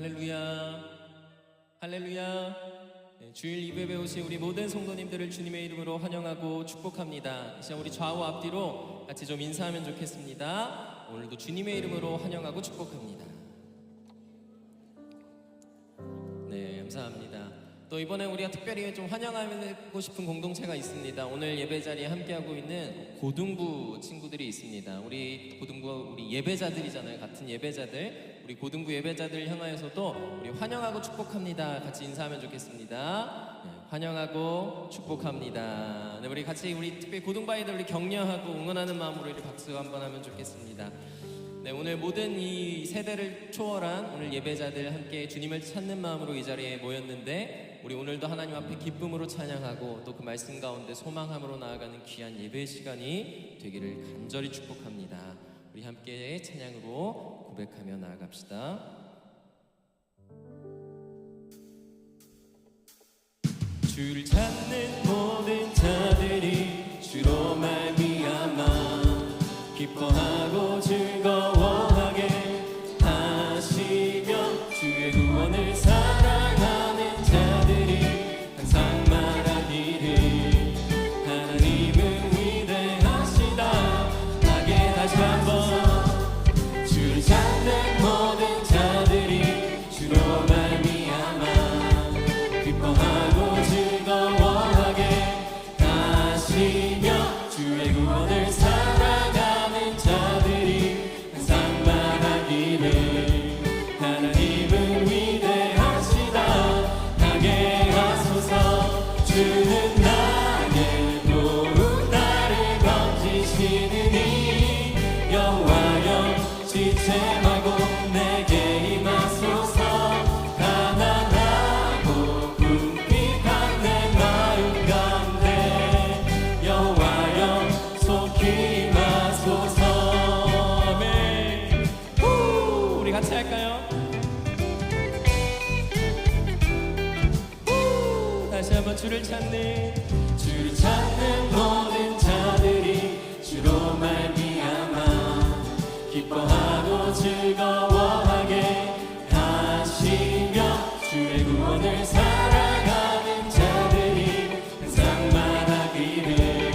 할렐루야, 할렐루야. 네, 주일 예배에 오신 우리 모든 성도님들을 주님의 이름으로 환영하고 축복합니다. 이제 우리 좌우 앞뒤로 같이 좀 인사하면 좋겠습니다. 오늘도 주님의 이름으로 환영하고 축복합니다. 네, 감사합니다. 또 이번에 우리가 특별히 좀 환영하고 싶은 공동체가 있습니다. 오늘 예배 자리에 함께하고 있는 고등부 친구들이 있습니다. 우리 고등부 우리 예배자들이잖아요. 같은 예배자들. 우리 고등부 예배자들 향하여서도 우리 환영하고 축복합니다. 같이 인사하면 좋겠습니다. 네, 환영하고 축복합니다. 네, 우리 같이 우리 특별히 고등부 아이들 우리 격려하고 응원하는 마음으로 이렇게 박수 한번 하면 좋겠습니다. 네, 오늘 모든 이 세대를 초월한 오늘 예배자들 함께 주님을 찾는 마음으로 이 자리에 모였는데 우리 오늘도 하나님 앞에 기쁨으로 찬양하고 또 그 말씀 가운데 소망함으로 나아가는 귀한 예배 시간이 되기를 간절히 축복합니다. 우리 함께 찬양으로 고백하며 나아갑시다. 주를 찾는 모든 자들이 주로 말미암아 기뻐하고 즐거워하게 하시며 주의 구원을 사랑하는 자들이 항상 말하기를 하나님은 위대하시다 하게 다시 한번 주를 찾는 모든 자들이 주로 말미암아 기뻐하고 즐거워하게 하시며 주의 구원을 사랑하는 자들이 항상 말하기를 하나님은 위대하시다 하게 하소서. 주는 나의 도움 나를 건지시느니 여호와여 지체 말고 내게 임하소서. 가난하고 궁핍한 내 마음 가운데 여호와여 속히 임하소서. 아멘. 우리 같이 할까요? 다시 한번 주를 찾는 모든 자들이 주로 말미암아 기뻐하고 즐거워하게 하시며 주의 구원을 사랑하는 자들이 항상 말하기를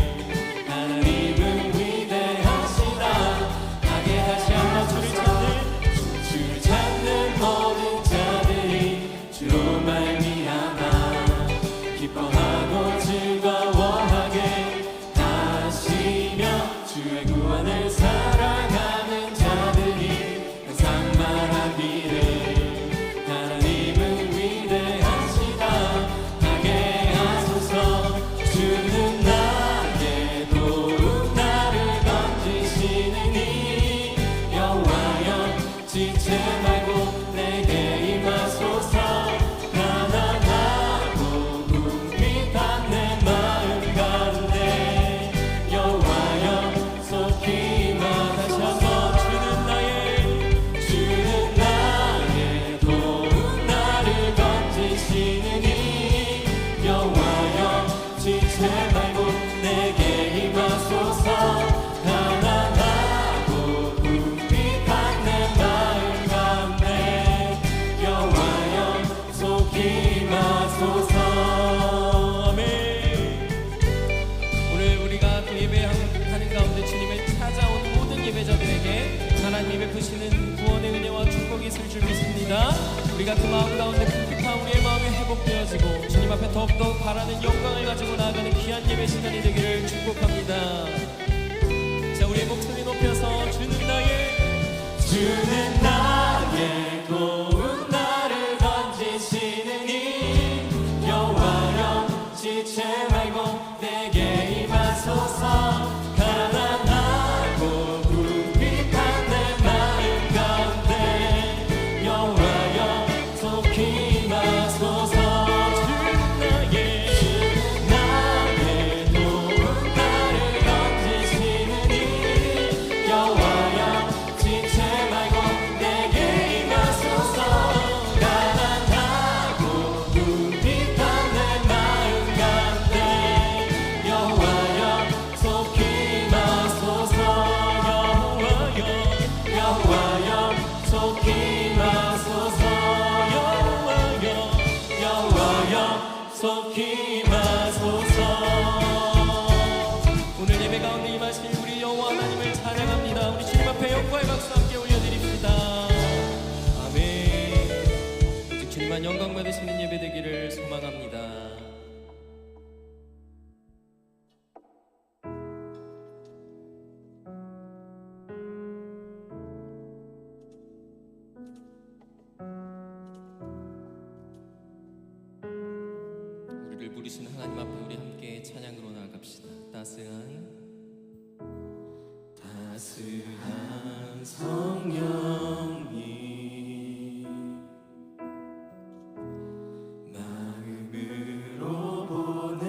하나님은 위대하시다 하게 다시 한번 주를 찾는 모든 자들이 주로 말미암아 기뻐하고 즐거워하게 하시며 주의 구원을 사랑하는 자들이 항상 말하기를 하나님은 위대하시다 하게 하소서. 주는 나의 도움 나를 건지시느니 여호와여 지체 말고 내게 임하소서. 가난하고 궁핍한 내 마음 가운데 여호와여 속히 임하. 다시 한번 주는 나의 도움 나를 건지시느니 여호와여 지체 말고 내게 임하소서. 가난하고 궁핍한 내 마음 가운데 여호와여 속히 임하소서. 아멘. 오늘 우리가 또 예배하는 가운데 주님을 찾아온 모든 예배자들에게 하나님이 베푸시는 구원의 은혜와 축복이 있을 줄 믿습니다. 우리가 그 마음 가운데 궁핍한 우리의 마음이 회복되어지고 주님 앞에 더욱더 바라는 영광을 가지고 나아가는 귀한 예배 시간이 되기를 축복합니다. 자, 우리의 목소리 높여서 주는 나의 도움 나를 건지시느니 여호와여 지체 말고 내게 임하소서. 가난하고 궁핍한 내 마음 가운데 여호와여 속히 임하소서. 나의 도움 나를 건지시느니 여호와여 지체 말고 부르신 하나님 앞에 우리 함께 찬양으로 나아갑시다. 따스한 성령님 마음으로 보내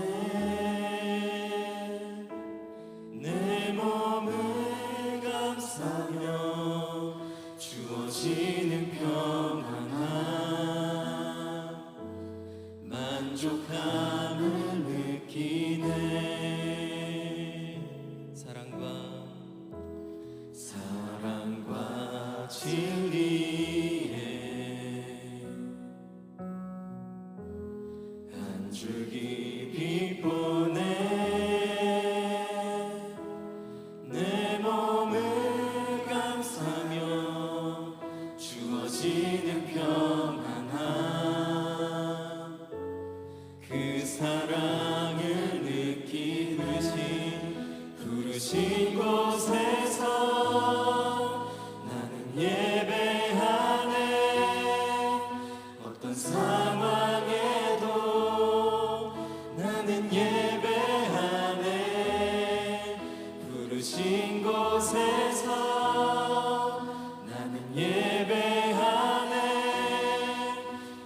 내 몸을 감싸며 주어지는 평안함 만족함을 느끼네. 사랑과 진리에 한 줄기 빛 보내 내 몸을 감싸며 주어지는 평안함 그 사랑을 느끼듯이 부르신 곳에서 나는 예배하네. 어떤 상황에도 나는 예배하네. 부르신 곳에서 나는 예배하네.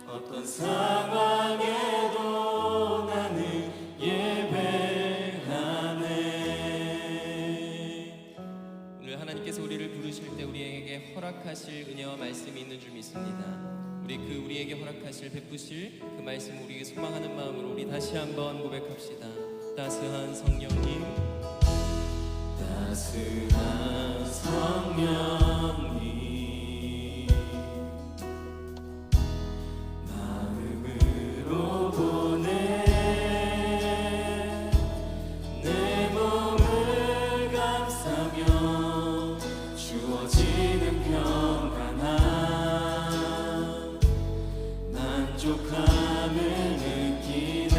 어떤 상황에도 나는 예배하네. 오늘 하나님께서 우리를 부르실 때 우리에게 허락하실 은혜와 말씀이 있는 줄 믿습니다. 우리에게 허락하실 베푸실 그 말씀을 우리에게 소망하는 마음으로 우리 다시 한번 고백합시다. 따스한 성령님, 따스한 성령님 마음으로 보내 내 몸을 감싸며 주어지는 평안함 만족함을 느끼네.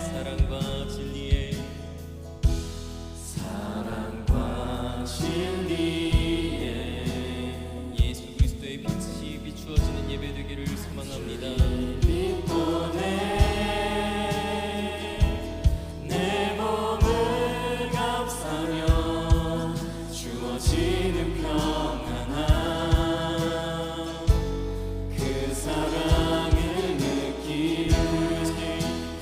사랑과 진리에 예수 그리스도의 빛이 비추어지는 예배 되기를 소망합니다. 빛 보내 내 몸을 감싸며 주어지는 평안함 그 사랑을 느끼듯이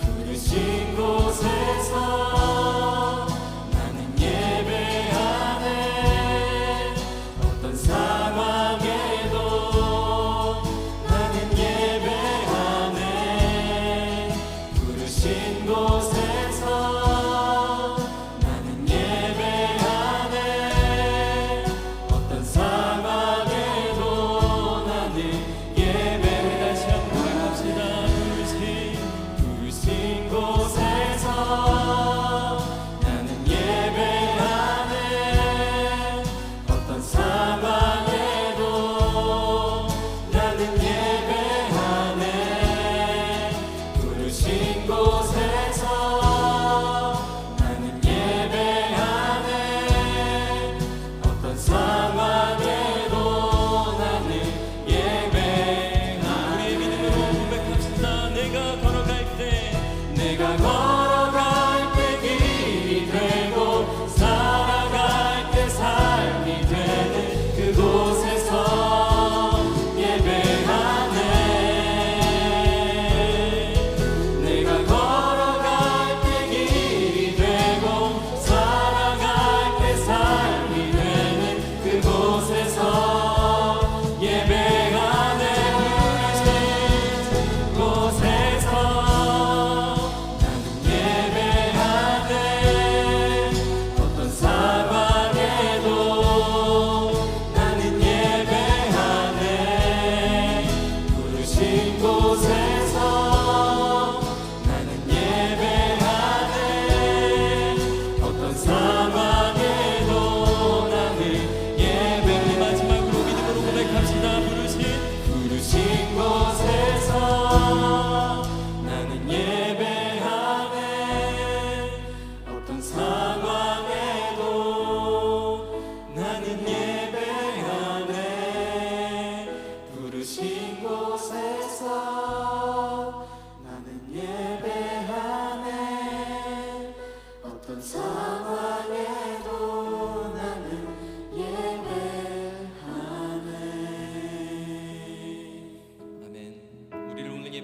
부르신 곳에서 나는 예배하네. 어떤 상황에도 나는 예배하네.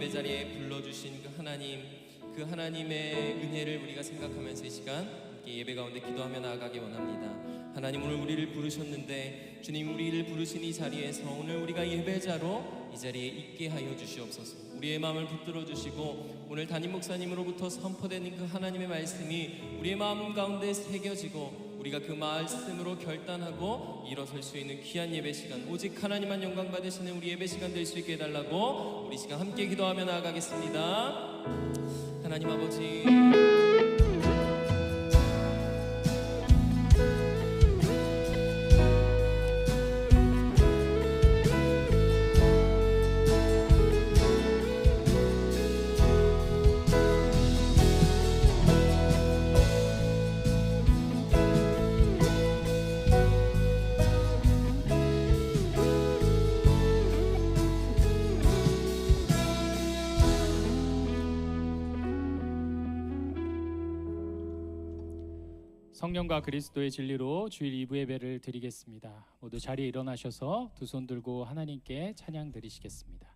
예배 자리에 불러주신 그 하나님, 그 하나님의 은혜를 우리가 생각하면서 이 시간 함께 예배 가운데 기도하며 나아가기 원합니다. 하나님, 오늘 우리를 부르셨는데 주님, 우리를 부르신 이 자리에서 오늘 우리가 예배자로 이 자리에 있게 하여 주시옵소서. 우리의 마음을 붙들어 주시고 오늘 담임 목사님으로부터 선포되는 그 하나님의 말씀이 우리의 마음 가운데 새겨지고 우리가 그 말씀으로 결단하고 일어설 수 있는 귀한 예배 시간, 오직 하나님만 영광 받으시는 우리 예배 시간 될 수 있게 해달라고 우리 시간 함께 기도하며 나아가겠습니다. 하나님 아버지, 성령과 그리스도의 진리로 주일 2부 예배를 드리겠습니다. 모두 자리에 일어나셔서 두 손 들고 하나님께 찬양 드리시겠습니다.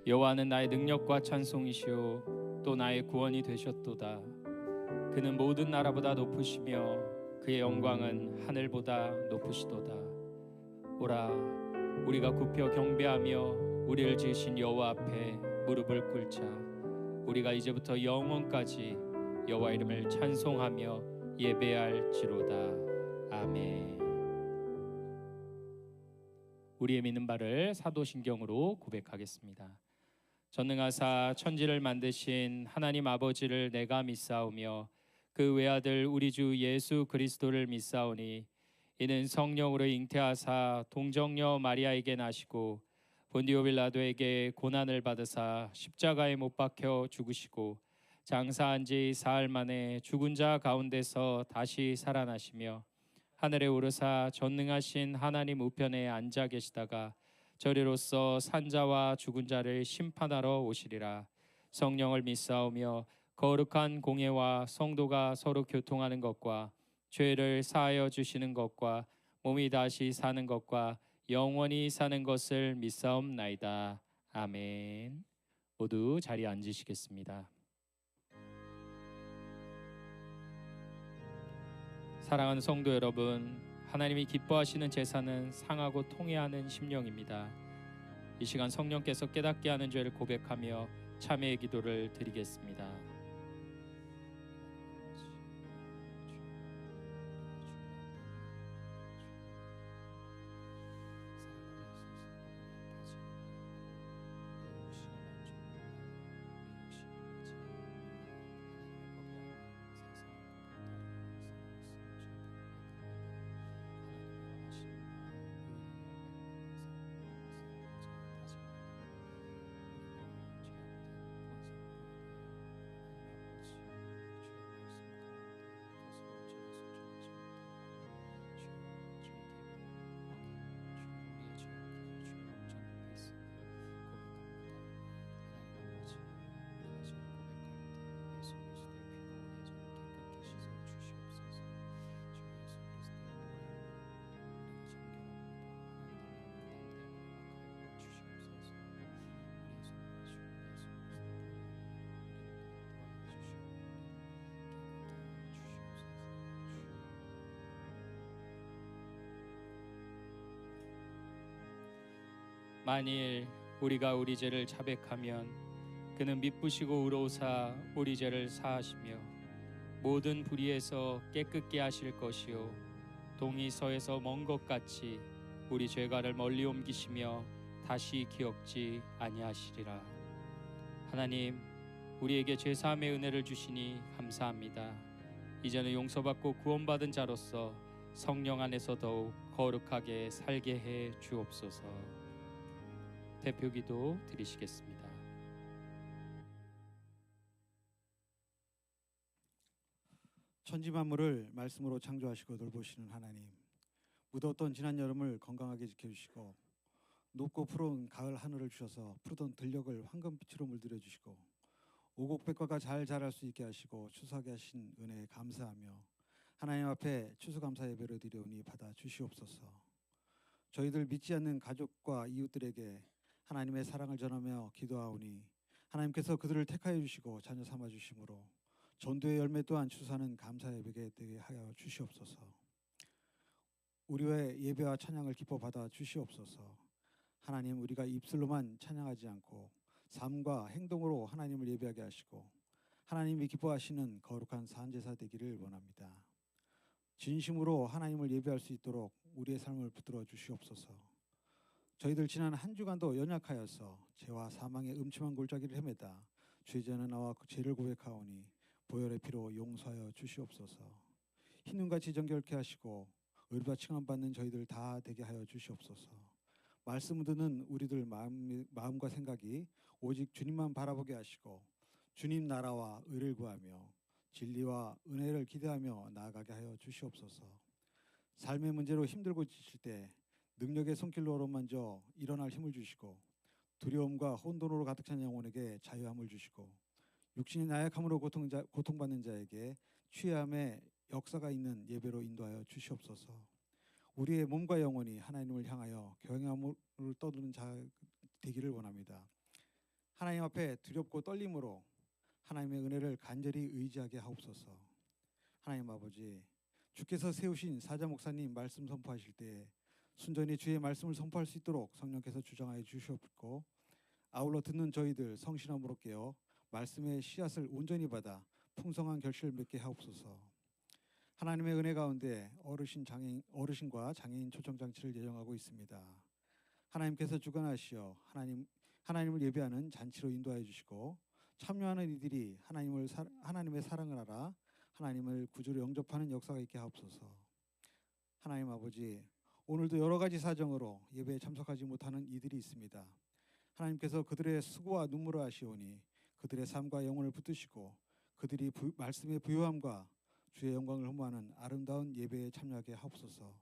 여호와는 나의 능력과 찬송이시오 또 나의 구원이 되셨도다. 그는 모든 나라보다 높으시며 그의 영광은 하늘보다 높으시도다. 오라, 우리가 굽혀 경배하며 우리를 지으신 여호와 앞에 무릎을 꿇자. 우리가 이제부터 영원까지 여호와 이름을 찬송하며 예배할지로다. 아멘. 우리의 믿는 바를 사도신경으로 고백하겠습니다. 전능하사 천지를 만드신 하나님 아버지를 내가 믿사오며 그 외아들 우리 주 예수 그리스도를 믿사오니 이는 성령으로 잉태하사 동정녀 마리아에게 나시고 본디오 빌라도에게 고난을 받으사 십자가에 못 박혀 죽으시고 장사한 지 사흘 만에 죽은 자 가운데서 다시 살아나시며 하늘에 오르사 전능하신 하나님 우편에 앉아 계시다가 저리로서 산자와 죽은 자를 심판하러 오시리라. 성령을 믿사오며 거룩한 공예와 성도가 서로 교통하는 것과 죄를 사하여 주시는 것과 몸이 다시 사는 것과 영원히 사는 것을 믿사옵나이다. 아멘. 모두 자리에 앉으시겠습니다. 사랑하는 성도 여러분, 하나님이 기뻐하시는 제사는 상하고 통회하는 심령입니다. 이 시간 성령께서 깨닫게 하는 죄를 고백하며 참회의 기도를 드리겠습니다. 만일 우리가 우리 죄를 자백하면 그는 미쁘시고 의로우사 우리 죄를 사하시며 모든 불의에서 깨끗게 하실 것이요 동이 서에서 먼 것 같이 우리 죄가를 멀리 옮기시며 다시 기억지 아니하시리라. 하나님, 우리에게 죄사함의 은혜를 주시니 감사합니다. 이제는 용서받고 구원받은 자로서 성령 안에서 더욱 거룩하게 살게 해 주옵소서. 대표기도 드리시겠습니다. 천지 만물을 말씀으로 창조하시고 돌보시는 하나님, 무더웠던 지난 여름을 건강하게 지켜주시고 높고 푸른 가을 하늘을 주셔서 푸르던 들녘을 황금빛으로 물들여 주시고 오곡백과가 잘 자랄 수 있게 하시고 추수하게 하신 은혜에 감사하며 하나님 앞에 추수감사 예배를 드리오니 받아 주시옵소서. 저희들 믿지 않는 가족과 이웃들에게 하나님의 사랑을 전하며 기도하오니 하나님께서 그들을 택하여 주시고 자녀 삼아 주심으로 전도의 열매 또한 추수하는 감사 예배게 되게 하여 주시옵소서. 우리의 예배와 찬양을 기뻐 받아 주시옵소서. 하나님, 우리가 입술로만 찬양하지 않고 삶과 행동으로 하나님을 예배하게 하시고 하나님이 기뻐하시는 거룩한 산제사 되기를 원합니다. 진심으로 하나님을 예배할 수 있도록 우리의 삶을 붙들어 주시옵소서. 저희들 지난 한 주간도 연약하여서 죄와 사망의 음침한 골짜기를 헤매다 죄전에 나와 죄를 고백하오니 보혈의 피로 용서하여 주시옵소서. 흰눈같이 정결케 하시고 의롭다 칭함받는 저희들 다 되게 하여 주시옵소서. 말씀 듣는 우리들 마음과 생각이 오직 주님만 바라보게 하시고 주님 나라와 의를 구하며 진리와 은혜를 기대하며 나아가게 하여 주시옵소서. 삶의 문제로 힘들고 지칠 때 능력의 손길로 어루만져 일어날 힘을 주시고 두려움과 혼돈으로 가득 찬 영혼에게 자유함을 주시고 육신의 나약함으로 고통받는 자에게 취함의 역사가 있는 예배로 인도하여 주시옵소서. 우리의 몸과 영혼이 하나님을 향하여 경외함을 떠드는 자 되기를 원합니다. 하나님 앞에 두렵고 떨림으로 하나님의 은혜를 간절히 의지하게 하옵소서. 하나님 아버지, 주께서 세우신 사자 목사님 말씀 선포하실 때 순전히 주의 말씀을 선포할 수 있도록 성령께서 주장하여 주시옵고 아울러 듣는 저희들 성실함으로 깨어 말씀의 씨앗을 온전히 받아 풍성한 결실을 맺게 하옵소서. 하나님의 은혜 가운데 어르신과 장애인 초청 장치를 예정하고 있습니다. 하나님께서 주관하시어 하나님을 예배하는 잔치로 인도하여 주시고 참여하는 이들이 하나님의 사랑을 알아 하나님을 구주로 영접하는 역사가 있게 하옵소서. 하나님 아버지, 오늘도 여러 가지 사정으로 예배에 참석하지 못하는 이들이 있습니다. 하나님께서 그들의 수고와 눈물을 아시오니 그들의 삶과 영혼을 붙드시고 그들이 말씀의 부요함과 주의 영광을 흠모하는 아름다운 예배에 참여하게 하옵소서.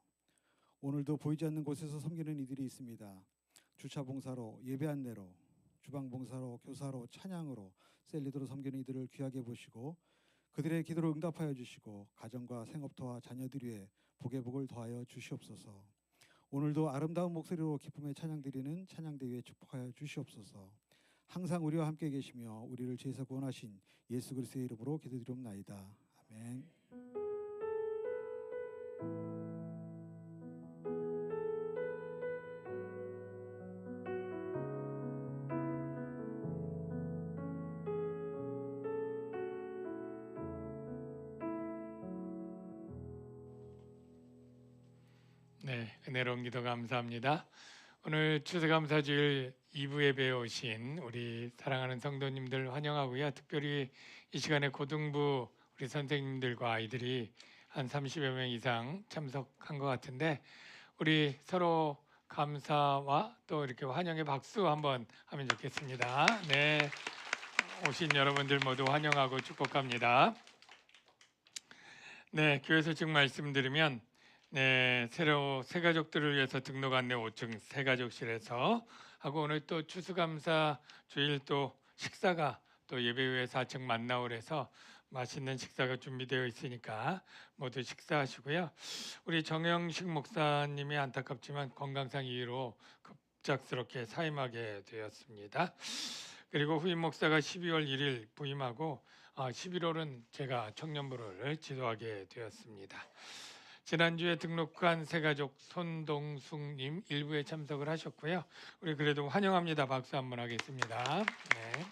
오늘도 보이지 않는 곳에서 섬기는 이들이 있습니다. 주차 봉사로, 예배 안내로, 주방 봉사로, 교사로, 찬양으로, 셀리더로 섬기는 이들을 귀하게 보시고 그들의 기도를 응답하여 주시고 가정과 생업터와 자녀들 위에 복의 복을 더하여 주시옵소서. 오늘도 아름다운 목소리로 기쁨의 찬양 드리는 찬양대 위에 축복하여 주시옵소서. 항상 우리와 함께 계시며 우리를 죄에서 구원하신 예수 그리스도의 이름으로 기도드리옵나이다. 아멘. 네, 은혜로운 기도 감사합니다. 오늘 추수감사주일 2부 예배에 오신 우리 사랑하는 성도님들 환영하고요. 특별히 이 시간에 고등부 우리 선생님들과 아이들이 한 30여 명 이상 참석한 것 같은데 우리 서로 감사와 또 이렇게 환영의 박수 한번 하면 좋겠습니다. 네, 오신 여러분들 모두 환영하고 축복합니다. 네, 교회 소식 말씀드리면 네, 새로 새가족들을 위해서 등록 안내 5층 새가족실에서 하고 오늘 또 추수감사 주일 또 식사가 또 예배후에 4층 만나올에서 맛있는 식사가 준비되어 있으니까 모두 식사하시고요. 우리 정영식 목사님이 안타깝지만 건강상 이유로 급작스럽게 사임하게 되었습니다. 그리고 후임 목사가 12월 1일 부임하고 11월은 제가 청년부를 지도하게 되었습니다. 지난주에 등록한 새가족 손동숙님 일부에 참석을 하셨고요. 우리 그래도 환영합니다. 박수 한번 하겠습니다. 네.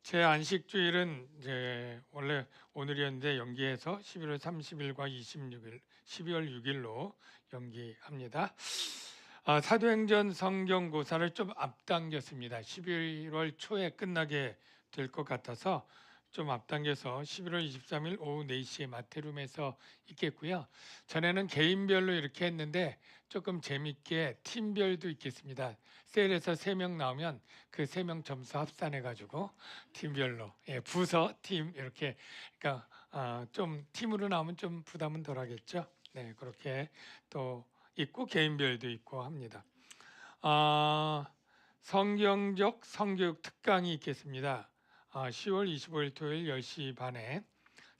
제 안식주일은 이제 원래 오늘이었는데 연기해서 11월 30일과 26일, 12월 6일로 연기합니다. 사도행전 성경고사를 좀 앞당겼습니다. 11월 초에 끝나게 될 것 같아서 좀 앞당겨서 11월 23일 오후 4시에 마테룸에서 있겠고요. 전에는 개인별로 이렇게 했는데 조금 재밌게 팀별도 있겠습니다. 셀에서 3명 나오면 그 3명 점수 합산해가지고 팀별로 부서, 팀 이렇게 그러니까 좀 팀으로 나오면 좀 부담은 덜하겠죠. 네, 그렇게 또 있고 개인별도 있고 합니다. 성경적 성교육 특강이 있겠습니다. 10월 25일 토요일 10시 반에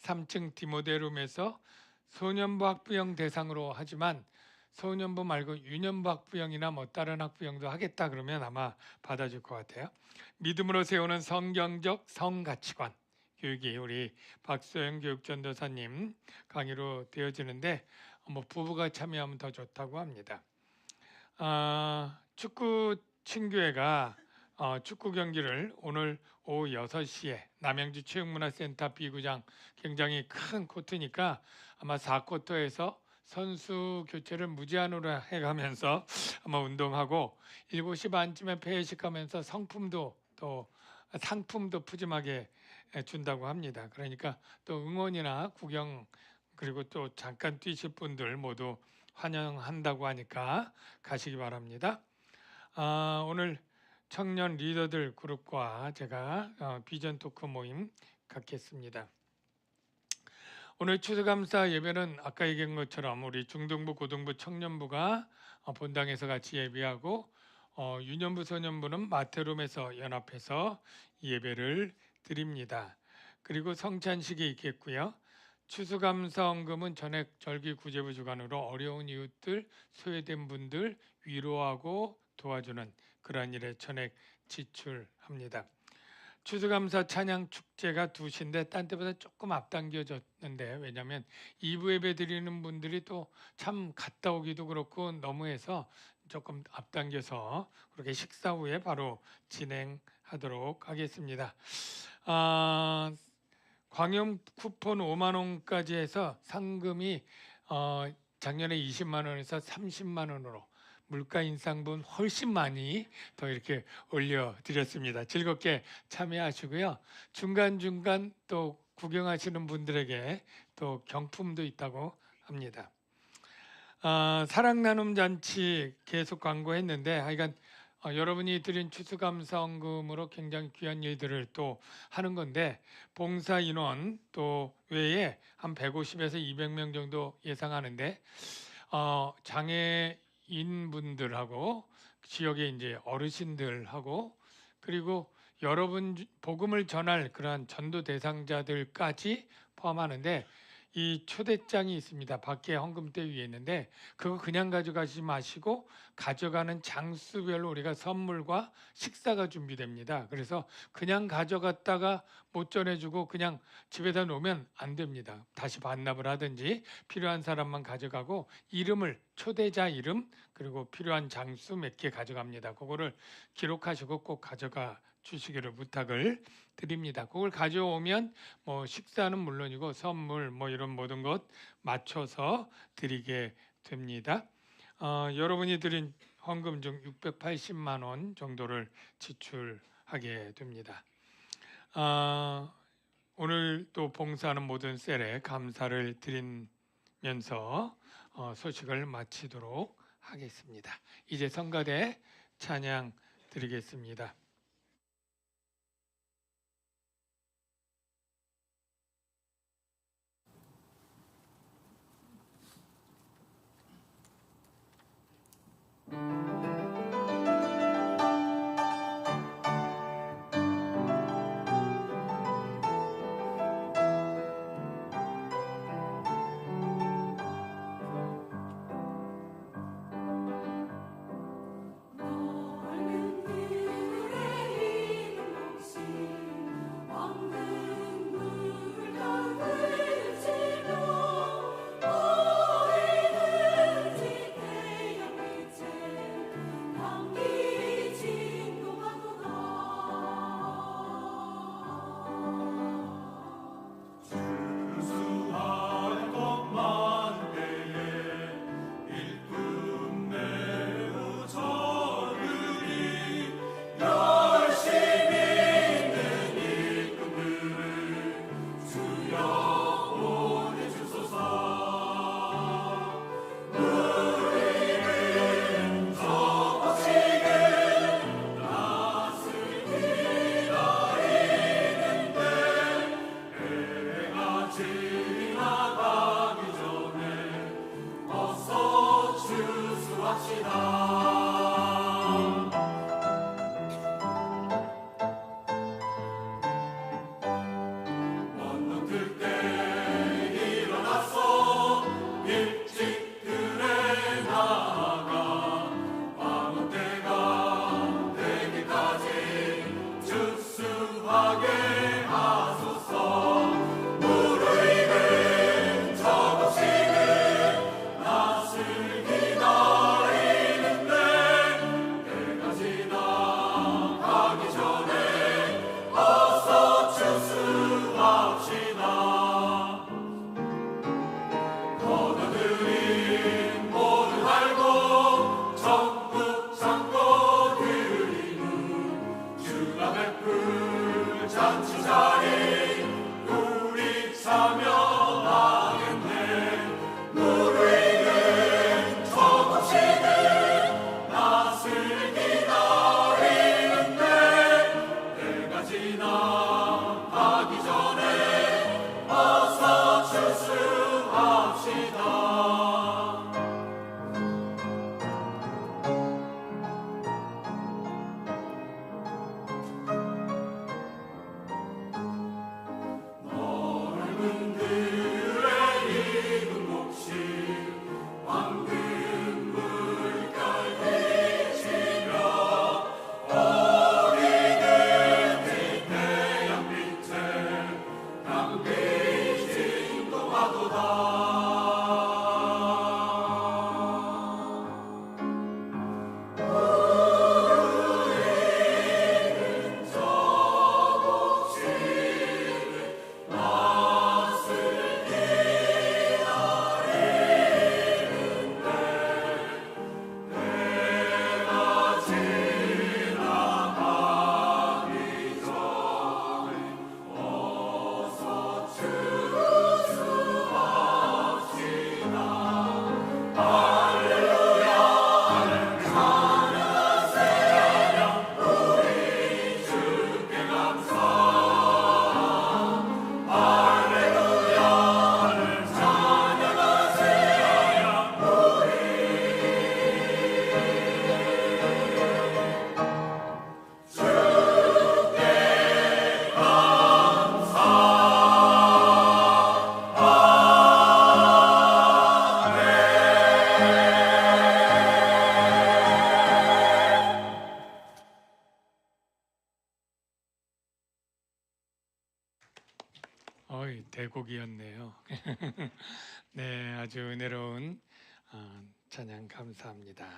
3층 디모데룸에서 소년부 학부형 대상으로 하지만 소년부 말고 유년부 학부형이나 뭐 다른 학부형도 하겠다 그러면 아마 받아줄 것 같아요. 믿음으로 세우는 성경적 성가치관 교육이 우리 박소영 교육전도사님 강의로 되어지는데 뭐 부부가 참여하면 더 좋다고 합니다. 축구 친교회가 축구 경기를 오늘 오후 6시에 남양주 체육문화센터 B구장 굉장히 큰 코트니까 아마 4쿼터에서 선수 교체를 무제한으로 해가면서 아마 운동하고 7시 반쯤에 폐회식하면서 상품도 푸짐하게 준다고 합니다. 그러니까 또 응원이나 구경 그리고 또 잠깐 뛰실 분들 모두 환영한다고 하니까 가시기 바랍니다. 오늘 청년 리더들 그룹과 제가 비전 토크 모임 갖겠습니다. 오늘 추수감사 예배는 아까 얘기한 것처럼 우리 중등부, 고등부, 청년부가 본당에서 같이 예배하고 유년부, 소년부는 마테룸에서 연합해서 예배를 드립니다. 그리고 성찬식이 있겠고요. 추수감사 헌금은 전액 절기 구제부 주관으로 어려운 이웃들, 소외된 분들 위로하고 도와주는 그러한 일에 전액 지출합니다. 추수감사 찬양 축제가 2시인데 딴 때보다 조금 앞당겨졌는데 왜냐하면 2부 예배 드리는 분들이 또 참 갔다 오기도 그렇고 너무해서 조금 앞당겨서 그렇게 식사 후에 바로 진행하도록 하겠습니다. 광염 쿠폰 5만 원까지 해서 상금이 작년에 20만 원에서 30만 원으로 물가 인상분 훨씬 많이 더 이렇게 올려드렸습니다. 즐겁게 참여하시고요. 중간중간 또 구경하시는 분들에게 또 경품도 있다고 합니다. 사랑 나눔 잔치 계속 광고했는데 하여간 여러분이 드린 추수감사원금으로 굉장히 귀한 일들을 또 하는 건데 봉사 인원 또 외에 한 150에서 200명 정도 예상하는데 장애인 분들하고 지역의 이제 어르신들하고 그리고 여러분 복음을 전할 그러한 전도 대상자들까지 포함하는데 이 초대장이 있습니다. 밖에 헌금대 위에 있는데 그거 그냥 가져가지 마시고 가져가는 장수별로 우리가 선물과 식사가 준비됩니다. 그래서 그냥 가져갔다가 못 전해주고 그냥 집에다 놓으면 안 됩니다. 다시 반납을 하든지 필요한 사람만 가져가고 이름을 초대자 이름 그리고 필요한 장수 몇 개 가져갑니다. 그거를 기록하시고 꼭 가져가 주시기를 부탁을 드립니다. 그걸 가져오면 뭐 식사는 물론이고 선물 뭐 이런 모든 것 맞춰서 드리게 됩니다. 여러분이 드린 헌금 중 680만 원 정도를 지출하게 됩니다. 오늘 또 봉사하는 모든 셀에 감사를 드리면서 소식을 마치도록 하겠습니다. 이제 성가대 찬양 드리겠습니다. 어이, 대곡이었네요. 네, 아주 은혜로운 찬양 감사합니다.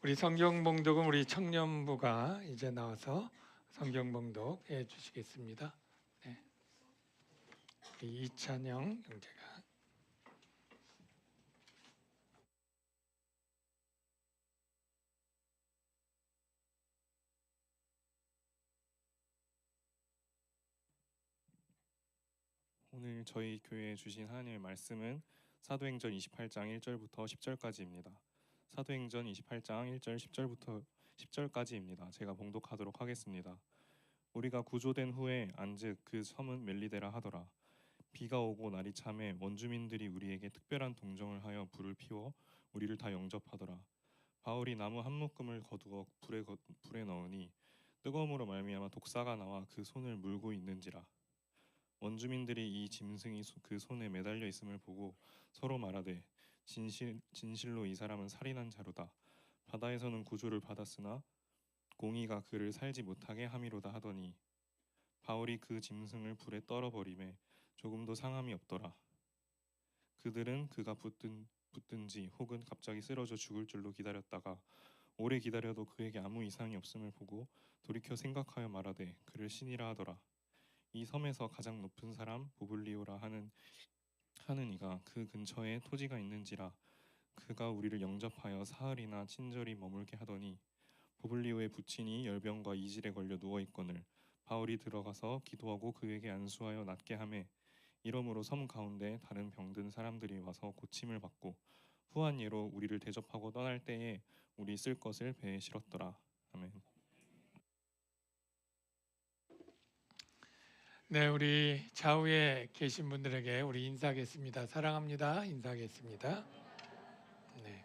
우리 성경 봉독은 우리 청년부가 이제 나와서 성경 봉독해 주시겠습니다. 네. 우리 이찬영 형제가. 오늘 저희 교회에 주신 하나님의 말씀은 사도행전 28장 1절부터 10절까지입니다. 사도행전 28장 1절 10절부터 10절까지입니다. 제가 봉독하도록 하겠습니다. 우리가 구조된 후에 안즉 그 섬은 멜리데라 하더라. 비가 오고 날이 참에 원주민들이 우리에게 특별한 동정을 하여 불을 피워 우리를 다 영접하더라. 바울이 나무 한 묶음을 거두어 불에 넣으니 뜨거움으로 말미암아 독사가 나와 그 손을 물고 있는지라. 원주민들이 이 짐승이 그 손에 매달려 있음을 보고 서로 말하되 진실로 이 사람은 살인한 자로다. 바다에서는 구조를 받았으나 공의가 그를 살지 못하게 함이로다 하더니 바울이 그 짐승을 불에 떨어버리매 조금도 상함이 없더라. 그들은 그가 붙든지 혹은 갑자기 쓰러져 죽을 줄로 기다렸다가 오래 기다려도 그에게 아무 이상이 없음을 보고 돌이켜 생각하여 말하되 그를 신이라 하더라. 이 섬에서 가장 높은 사람 보블리오라 하는 이가 그 근처에 토지가 있는지라. 그가 우리를 영접하여 사흘이나 친절히 머물게 하더니 보블리오의 부친이 열병과 이질에 걸려 누워 있거늘 바울이 들어가서 기도하고 그에게 안수하여 낫게 하매 이러므로 섬 가운데 다른 병든 사람들이 와서 고침을 받고 후한 예로 우리를 대접하고 떠날 때에 우리 쓸 것을 배에 실었더라. 아멘. 네, 우리 좌우에 계신 분들에게 우리 인사하겠습니다. 사랑합니다. 인사하겠습니다. 네,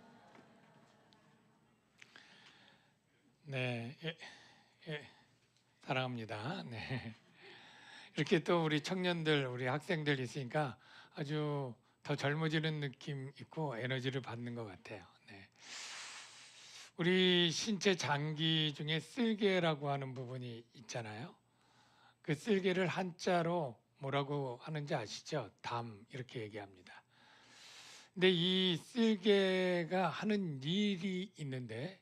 네, 사랑합니다. 네, 이렇게 또 우리 청년들, 우리 학생들 있으니까 아주 더 젊어지는 느낌 있고 에너지를 받는 것 같아요. 네, 우리 신체 장기 중에 쓸개라고 하는 부분이 있잖아요. 그 쓸개를 한자로 뭐라고 하는지 아시죠? 담 이렇게 얘기합니다. 근데 이 쓸개가 하는 일이 있는데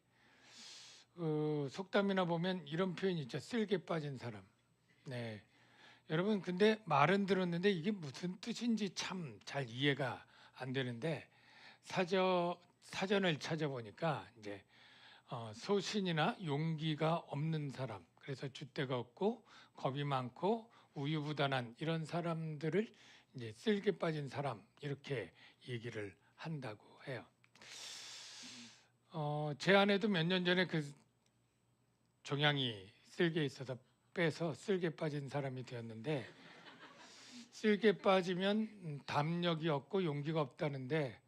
속담이나 보면 이런 표현이 있죠. 쓸개 빠진 사람. 네, 여러분 근데 말은 들었는데 이게 무슨 뜻인지 참 잘 이해가 안 되는데 사전을 찾아보니까 이제 소신이나 용기가 없는 사람, 그래서 줏대가 없고 겁이 많고 우유부단한 이런 사람들을 이제 쓸개 빠진 사람 이렇게 얘기를 한다고 해요. 제 아내도 몇 년 전에 그 종양이 쓸개 있어서 빼서 쓸개 빠진 사람이 되었는데 쓸개 빠지면 담력이 없고 용기가 없다는데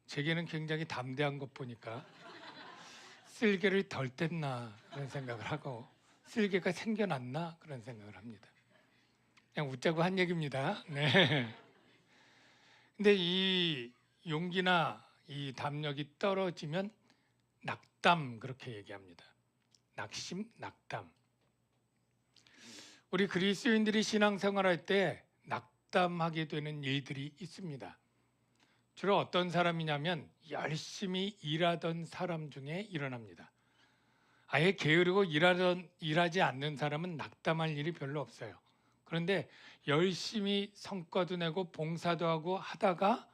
제게는 굉장히 담대한 것 보니까 쓸개를 덜 뗐나 그런 생각을 하고 쓸개가 생겨났나 그런 생각을 합니다. 그냥 웃자고 한 얘기입니다. 네. 근데 이 용기나 이 담력이 떨어지면 낙담 그렇게 얘기합니다. 낙심, 낙담. 우리 그리스도인들이 신앙생활할 때 낙담하게 되는 일들이 있습니다. 주로 어떤 사람이냐면 열심히 일하던 사람 중에 일어납니다. 아예 게으르고 일하지 않는 사람은 낙담할 일이 별로 없어요. 그런데 열심히 성과도 내고 봉사도 하고 하다가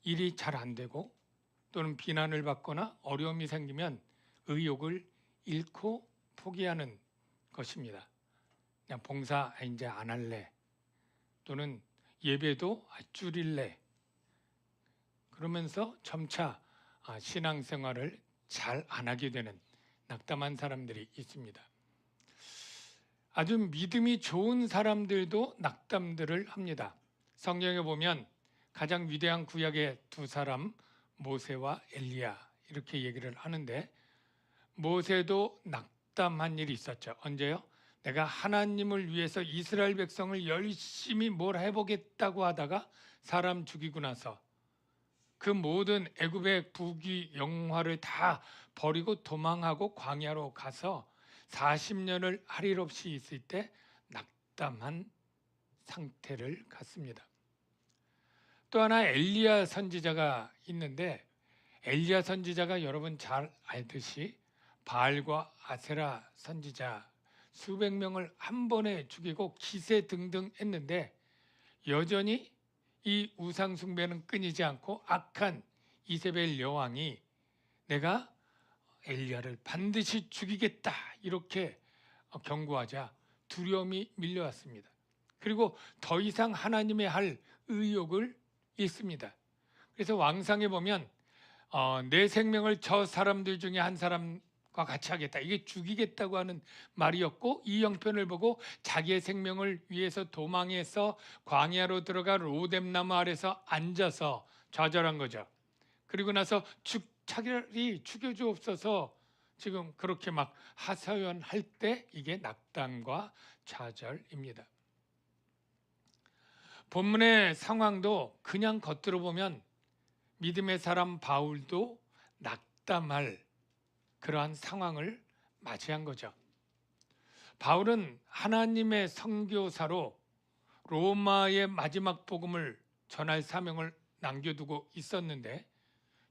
일이 잘 안 되고 또는 비난을 받거나 어려움이 생기면 의욕을 잃고 포기하는 것입니다. 그냥 봉사 이제 안 할래 또는 예배도 줄일래 그러면서 점차 신앙생활을 잘 안 하게 되는 낙담한 사람들이 있습니다. 아주 믿음이 좋은 사람들도 낙담들을 합니다. 성경에 보면 가장 위대한 구약의 두 사람 모세와 엘리야 이렇게 얘기를 하는데 모세도 낙담한 일이 있었죠. 언제요? 내가 하나님을 위해서 이스라엘 백성을 열심히 뭘 해보겠다고 하다가 사람 죽이고 나서 그 모든 애굽의 부귀 영화를 다 버리고 도망하고 광야로 가서 40년을 할 일 없이 있을 때 낙담한 상태를 갖습니다. 또 하나 엘리야 선지자가 있는데 엘리야 선지자가 여러분 잘 알듯이 바알과 아세라 선지자 수백 명을 한 번에 죽이고 기세 등등 했는데 여전히 이 우상 숭배는 끊이지 않고 악한 이세벨 여왕이 내가 엘리야를 반드시 죽이겠다 이렇게 경고하자 두려움이 밀려왔습니다. 그리고 더 이상 하나님의 할 의욕을 잃습니다. 그래서 왕상에 보면 내 생명을 저 사람들 중에 한 사람과 같이 하겠다. 이게 죽이겠다고 하는 말이었고 이 형편을 보고 자기의 생명을 위해서 도망해서 광야로 들어가 로뎀나무 아래서 앉아서 좌절한 거죠. 그리고 나서 차라리 죽여주옵소서 지금 그렇게 막 하소연할 때 이게 낙담과 좌절입니다. 본문의 상황도 그냥 겉으로 보면 믿음의 사람 바울도 낙담할 그러한 상황을 맞이한 거죠. 바울은 하나님의 선교사로 로마의 마지막 복음을 전할 사명을 남겨두고 있었는데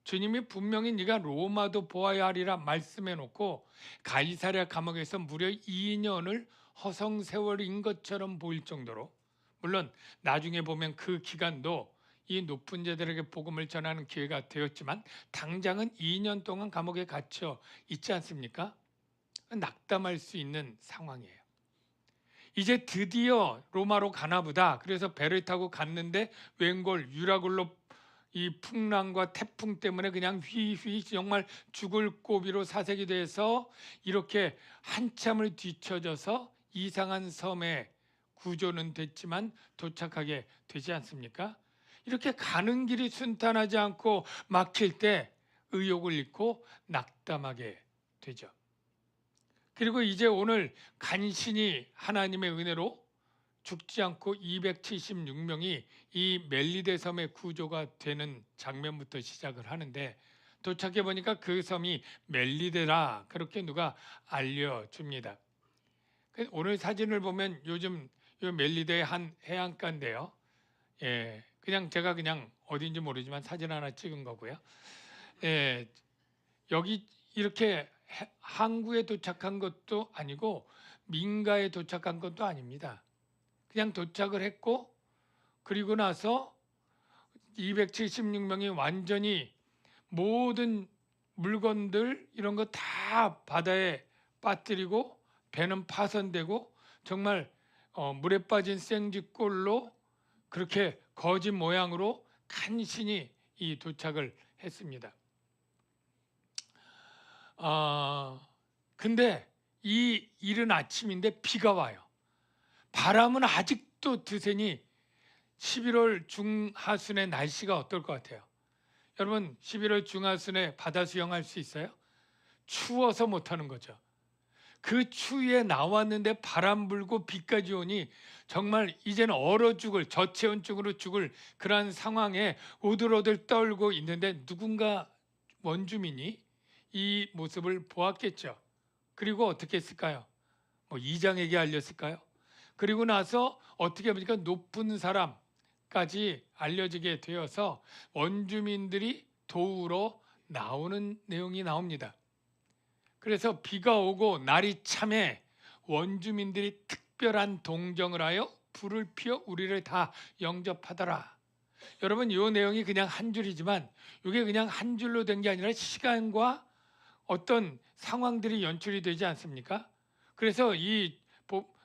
주님이 분명히 네가 로마도 보아야 하리라 말씀해 놓고 가이사랴 감옥에서 무려 2년을 허송세월인 것처럼 보일 정도로, 물론 나중에 보면 그 기간도 이 높은 자들에게 복음을 전하는 기회가 되었지만 당장은 2년 동안 감옥에 갇혀 있지 않습니까? 낙담할 수 있는 상황이에요. 이제 드디어 로마로 가나보다. 그래서 배를 타고 갔는데 웬걸 유라굴로 이 풍랑과 태풍 때문에 그냥 휘휘 정말 죽을 고비로 사색이 돼서 이렇게 한참을 뒤처져서 이상한 섬에 구조는 됐지만 도착하게 되지 않습니까? 이렇게 가는 길이 순탄하지 않고 막힐 때 의욕을 잃고 낙담하게 되죠. 그리고 이제 오늘 간신히 하나님의 은혜로 죽지 않고 276명이 이 멜리데 섬의 구조가 되는 장면부터 시작을 하는데 도착해 보니까 그 섬이 멜리데라 그렇게 누가 알려줍니다. 오늘 사진을 보면 요즘 이 멜리데의 한 해안가인데요. 예, 제가 그냥 어딘지 모르지만 사진 하나 찍은 거고요. 예, 여기 이렇게 항구에 도착한 것도 아니고 민가에 도착한 것도 아닙니다. 그냥 도착을 했고 그리고 나서 276명이 완전히 모든 물건들 이런 거 다 바다에 빠뜨리고 배는 파손되고 정말 물에 빠진 생쥐꼴로 그렇게 거짓 모양으로 간신히 이 도착을 했습니다. 근데 이 이른 아침인데 비가 와요. 바람은 아직도 드세니 11월 중하순의 날씨가 어떨 것 같아요? 여러분 11월 중하순에 바다 수영할 수 있어요? 추워서 못하는 거죠. 그 추위에 나왔는데 바람 불고 비까지 오니 정말 이제는 얼어 죽을 저체온증으로 죽을 그러한 상황에 오들오들 떨고 있는데 누군가 원주민이 이 모습을 보았겠죠. 그리고 어떻게 했을까요? 이장에게 알렸을까요? 그리고 나서 어떻게 보니까 높은 사람까지 알려지게 되어서 원주민들이 도우러 나오는 내용이 나옵니다. 그래서 비가 오고 날이 참해 원주민들이 특별한 동정을 하여 불을 피워 우리를 다 영접하더라. 여러분 이 내용이 그냥 한 줄이지만 이게 그냥 한 줄로 된 게 아니라 시간과 어떤 상황들이 연출이 되지 않습니까? 그래서 이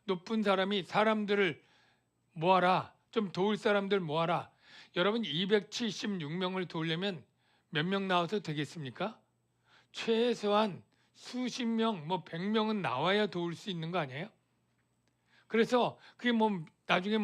높은 사람이 사람들을 모아라. 좀 도울 사람들 모아라. 여러분 276명을 도우려면 몇 명 나와서 되겠습니까? 최소한 수십 명, 100명은 나와야 도울 수 있는 거 아니에요? 그래서 그게 나중에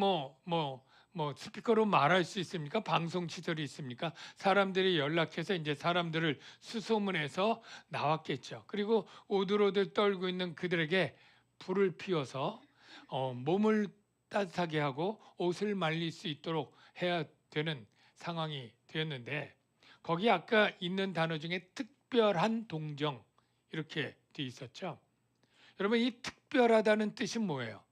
스피커로 말할 수 있습니까? 방송 시설이 있습니까? 사람들이 연락해서 이제 사람들을 수소문해서 나왔겠죠. 그리고 오들오들 떨고 있는 그들에게 불을 피워서 몸을 따뜻하게 하고 옷을 말릴 수 있도록 해야 되는 상황이 되었는데 거기 아까 있는 단어 중에 특별한 동정 이렇게 돼 있었죠. 여러분 이 특별하다는 뜻이 뭐예요?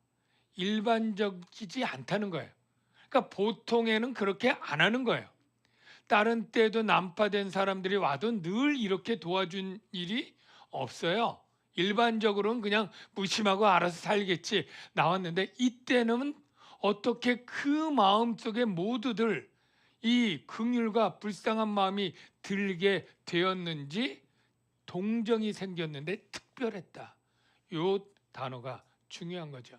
일반적이지 않다는 거예요. 그러니까 보통에는 그렇게 안 하는 거예요. 다른 때도 난파된 사람들이 와도 늘 이렇게 도와준 일이 없어요. 일반적으로는 그냥 무심하고 알아서 살겠지 나왔는데, 이때는 어떻게 그 마음속에 모두들 이 긍휼과 불쌍한 마음이 들게 되었는지 동정이 생겼는데 특별했다. 요 단어가 중요한 거죠.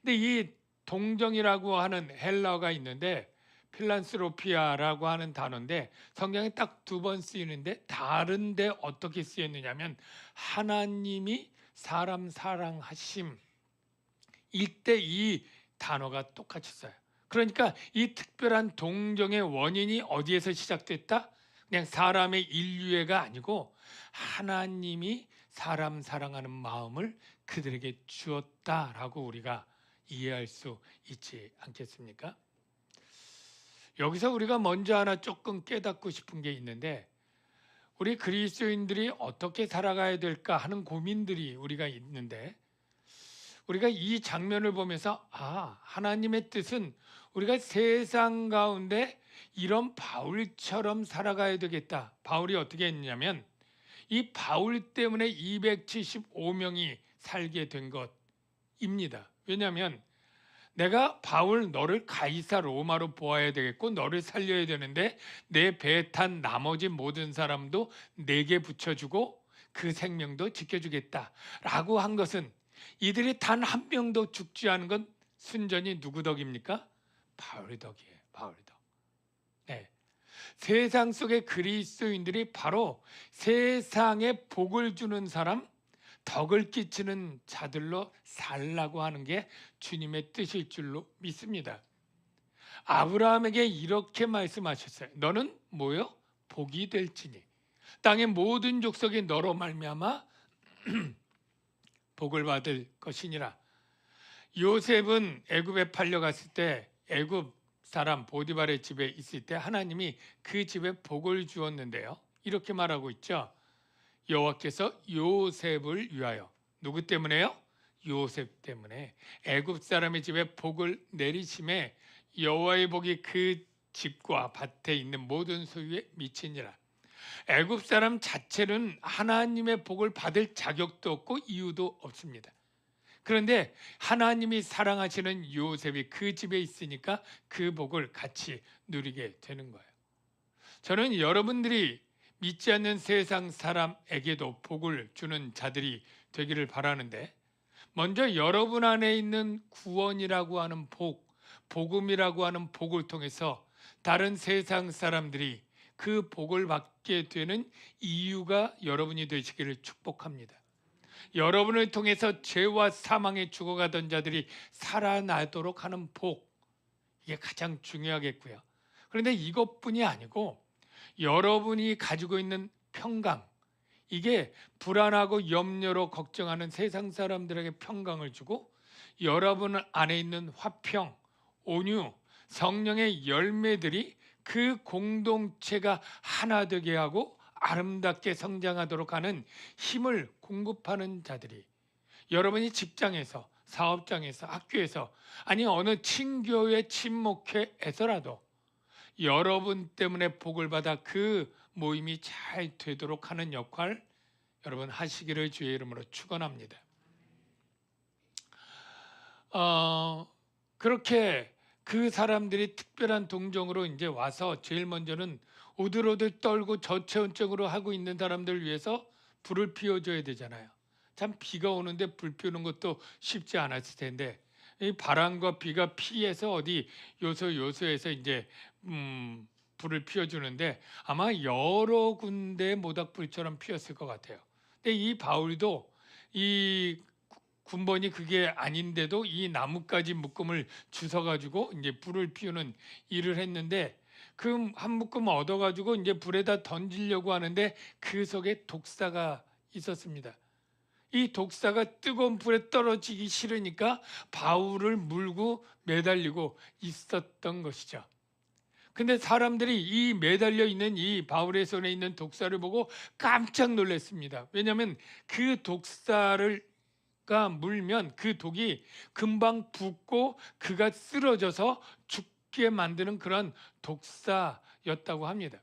근데 이 동정이라고 하는 헬라어가 있는데 필란스로피아라고 하는 단어인데 성경에 딱 2번 쓰이는데 다른데 어떻게 쓰였느냐면 하나님이 사람 사랑하심, 이때 이 단어가 똑같이 써요. 그러니까 이 특별한 동정의 원인이 어디에서 시작됐다? 그냥 사람의 인류애가 아니고 하나님이 사람 사랑하는 마음을 그들에게 주었다라고 우리가 이해할 수 있지 않겠습니까? 여기서 우리가 먼저 하나 조금 깨닫고 싶은 게 있는데, 우리 그리스도인들이 어떻게 살아가야 될까 하는 고민들이 우리가 있는데, 우리가 이 장면을 보면서 하나님의 뜻은 우리가 세상 가운데 이런 바울처럼 살아가야 되겠다. 바울이 어떻게 했냐면 이 바울 때문에 275명이 살게 된 것입니다. 왜냐하면 내가 바울 너를 가이사 로마로 보아야 되겠고 너를 살려야 되는데 내 배 탄 나머지 모든 사람도 내게 붙여주고 그 생명도 지켜주겠다라고 한 것은 이들이 단 한 명도 죽지 않은 건 순전히 누구 덕입니까? 바울 덕이에요. 바울 덕. 네. 세상 속의 그리스도인들이 바로 세상에 복을 주는 사람, 덕을 끼치는 자들로 살라고 하는 게 주님의 뜻일 줄로 믿습니다. 아브라함에게 이렇게 말씀하셨어요. 너는 뭐요? 복이 될지니 땅의 모든 족속이 너로 말미암아 복을 받을 것이니라. 요셉은 애굽에 팔려갔을 때 애굽 사람 보디발의 집에 있을 때 하나님이 그 집에 복을 주었는데요. 이렇게 말하고 있죠. 여호와께서 요셉을 위하여. 누구 때문에요? 요셉 때문에 애굽 사람의 집에 복을 내리심에 여호와의 복이 그 집과 밭에 있는 모든 소유에 미치니라. 애굽 사람 자체는 하나님의 복을 받을 자격도 없고 이유도 없습니다. 그런데 하나님이 사랑하시는 요셉이 그 집에 있으니까 그 복을 같이 누리게 되는 거예요. 저는 여러분들이 믿지 않는 세상 사람에게도 복을 주는 자들이 되기를 바라는데, 먼저 여러분 안에 있는 구원이라고 하는 복, 복음이라고 하는 복을 통해서 다른 세상 사람들이 그 복을 받게 되는 이유가 여러분이 되시기를 축복합니다. 여러분을 통해서 죄와 사망에 죽어가던 자들이 살아나도록 하는 복, 이게 가장 중요하겠고요. 그런데 이것뿐이 아니고 여러분이 가지고 있는 평강, 이게 불안하고 염려로 걱정하는 세상 사람들에게 평강을 주고 여러분 안에 있는 화평, 온유, 성령의 열매들이 그 공동체가 하나 되게 하고 아름답게 성장하도록 하는 힘을 공급하는 자들이 여러분이 직장에서, 사업장에서, 학교에서, 아니 어느 친교회 친목회에서라도 여러분 때문에 복을 받아 그 모임이 잘 되도록 하는 역할 여러분 하시기를 주의 이름으로 축원합니다. 그렇게 그 사람들이 특별한 동정으로 이제 와서 제일 먼저는 오들오들 떨고 저체온증으로 하고 있는 사람들을 위해서 불을 피워줘야 되잖아요. 참 비가 오는데 불 피우는 것도 쉽지 않았을 텐데 이 바람과 비가 피해서 어디 요소에서 이제 불을 피워주는데 아마 여러 군데 모닥불처럼 피었을 것 같아요. 근데 이 바울도 이 군번이 그게 아닌데도 이 나뭇가지 묶음을 주워가지고 이제 불을 피우는 일을 했는데 그 한 묶음 얻어가지고 이제 불에다 던지려고 하는데 그 속에 독사가 있었습니다. 이 독사가 뜨거운 불에 떨어지기 싫으니까 바울을 물고 매달리고 있었던 것이죠. 근데 사람들이 이 매달려 있는 이 바울의 손에 있는 독사를 보고 깜짝 놀랐습니다. 왜냐하면 그 독사를 독가 물면 그 독이 금방 붓고 그가 쓰러져서 죽게 만드는 그런 독사였다고 합니다.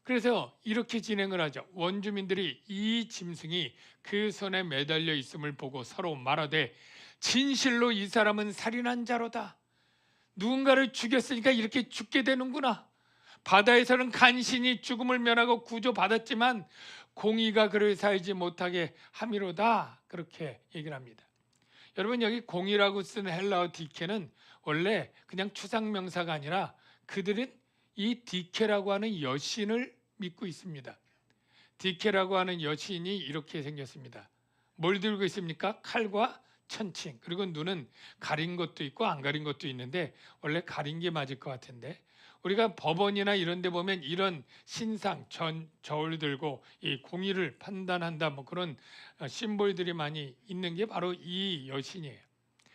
그래서 이렇게 진행을 하죠. 원주민들이 이 짐승이 그 손에 매달려 있음을 보고 서로 말하되 진실로 이 사람은 살인한 자로다. 누군가를 죽였으니까 이렇게 죽게 되는구나. 바다에서는 간신히 죽음을 면하고 구조받았지만 공의가 그를 살지 못하게 함이로다. 그렇게 얘기를 합니다. 여러분, 여기 공의라고 쓴 헬라어 디케는 원래 그냥 추상명사가 아니라 그들은 이 디케라고 하는 여신을 믿고 있습니다. 디케라고 하는 여신이 이렇게 생겼습니다. 뭘 들고 있습니까? 칼과 천칭, 그리고 눈은 가린 것도 있고 안 가린 것도 있는데 원래 가린 게 맞을 것 같은데, 우리가 법원이나 이런 데 보면 이런 신상, 저울 들고 이 공의를 판단한다 뭐 그런 심볼들이 많이 있는 게 바로 이 여신이에요.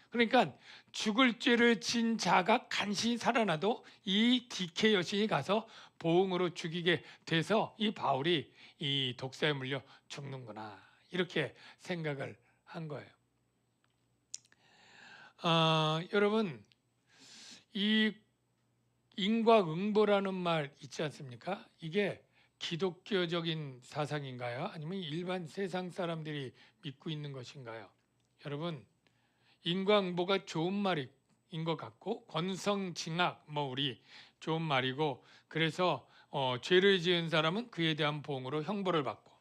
그러니까 죽을 죄를 진 자가 간신히 살아나도 이 디케 여신이 가서 보응으로 죽이게 돼서 이 바울이 이 독사에 물려 죽는구나, 이렇게 생각을 한 거예요. 여러분, 이 인과응보라는 말 있지 않습니까? 이게 기독교적인 사상인가요? 아니면 일반 세상 사람들이 믿고 있는 것인가요? 여러분, 인과응보가 좋은 말인 것 같고, 권성징악 뭐 우리 좋은 말이고, 그래서 죄를 지은 사람은 그에 대한 보응으로 형벌을 받고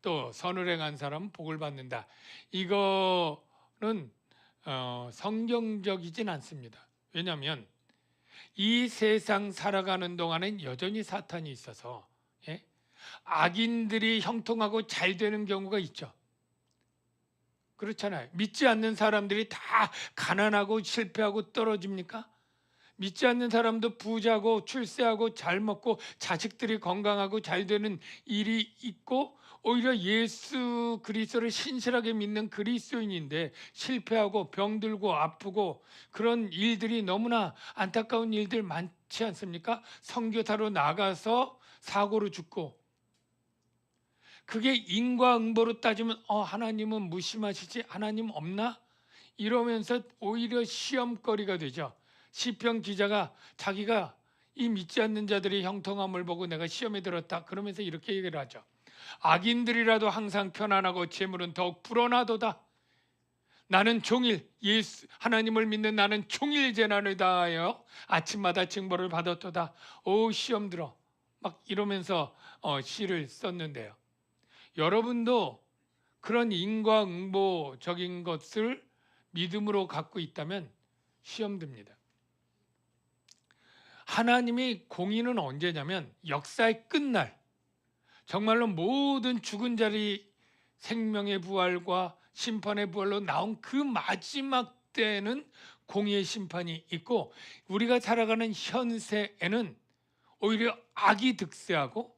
또 선을 행한 사람은 복을 받는다. 이거는 성경적이진 않습니다. 왜냐하면 이 세상 살아가는 동안엔 여전히 사탄이 있어서 악인들이 형통하고 잘 되는 경우가 있죠. 그렇잖아요. 믿지 않는 사람들이 다 가난하고 실패하고 떨어집니까? 믿지 않는 사람도 부자고 출세하고 잘 먹고 자식들이 건강하고 잘 되는 일이 있고, 오히려 예수 그리스도를 신실하게 믿는 그리스도인인데 실패하고 병들고 아프고 그런 일들이 너무나 안타까운 일들 많지 않습니까? 선교사로 나가서 사고로 죽고. 그게 인과응보로 따지면 하나님은 무심하시지? 하나님 없나? 이러면서 오히려 시험거리가 되죠. 시편 기자가 자기가 이 믿지 않는 자들의 형통함을 보고 내가 시험에 들었다, 그러면서 이렇게 얘기를 하죠. 악인들이라도 항상 편안하고 재물은 더욱 불어나도다. 나는 종일 예수 하나님을 믿는 나는 종일 재난을 다하여 아침마다 징벌을 받았도다. 오 시험 들어, 막 이러면서 시를 썼는데요. 여러분도 그런 인과응보적인 것을 믿음으로 갖고 있다면 시험 듭니다. 하나님이 공의는 언제냐면 역사의 끝날, 정말로 모든 죽은 자리 생명의 부활과 심판의 부활로 나온 그 마지막 때에는 공의의 심판이 있고, 우리가 살아가는 현세에는 오히려 악이 득세하고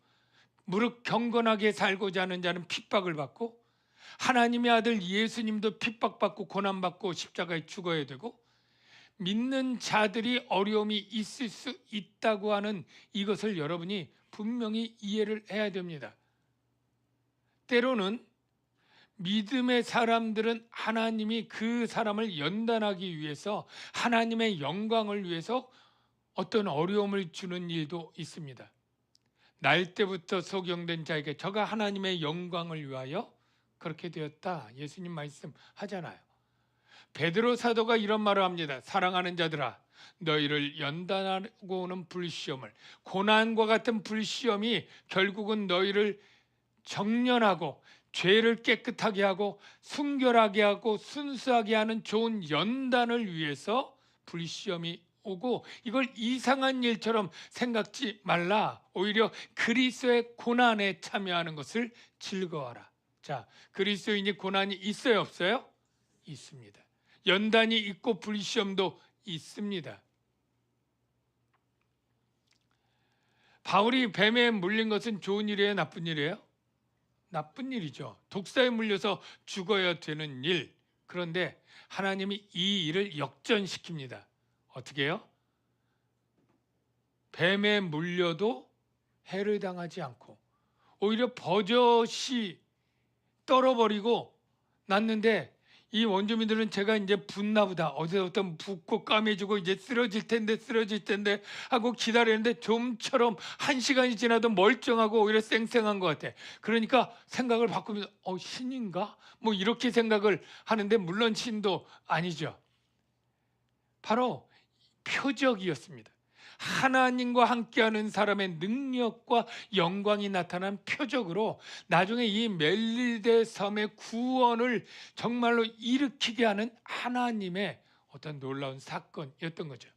무릇 경건하게 살고자 하는 자는 핍박을 받고, 하나님의 아들 예수님도 핍박받고 고난받고 십자가에 죽어야 되고, 믿는 자들이 어려움이 있을 수 있다고 하는 이것을 여러분이 분명히 이해를 해야 됩니다. 때로는 믿음의 사람들은 하나님이 그 사람을 연단하기 위해서, 하나님의 영광을 위해서 어떤 어려움을 주는 일도 있습니다. 날 때부터 소경된 자에게 저가 하나님의 영광을 위하여 그렇게 되었다, 예수님 말씀하잖아요. 베드로 사도가 이런 말을 합니다. 사랑하는 자들아, 너희를 연단하고 오는 불시험을, 고난과 같은 불시험이 결국은 너희를 정련하고 죄를 깨끗하게 하고 순결하게 하고 순수하게 하는 좋은 연단을 위해서 불시험이 오고, 이걸 이상한 일처럼 생각지 말라. 오히려 그리스도의 고난에 참여하는 것을 즐거워하라. 자, 그리스도인이 고난이 있어요, 없어요? 있습니다. 연단이 있고 불시험도 있습니다. 바울이 뱀에 물린 것은 좋은 일이에요, 나쁜 일이에요? 나쁜 일이죠. 독사에 물려서 죽어야 되는 일. 그런데 하나님이 이 일을 역전시킵니다. 어떻게 해요? 뱀에 물려도 해를 당하지 않고 오히려 버젓이 떨어버리고 났는데 이 원주민들은 제가 이제 붓나 보다, 어디서부터 붓고 까매지고 이제 쓰러질 텐데 하고 기다리는데 좀처럼 1시간이 지나도 멀쩡하고 오히려 쌩쌩한 것 같아. 그러니까 생각을 바꾸면서 신인가? 뭐 이렇게 생각을 하는데, 물론 신도 아니죠. 바로 표적이었습니다. 하나님과 함께하는 사람의 능력과 영광이 나타난 표적으로 나중에 이 멜리데 섬의 구원을 정말로 일으키게 하는 하나님의 어떤 놀라운 사건이었던 거죠.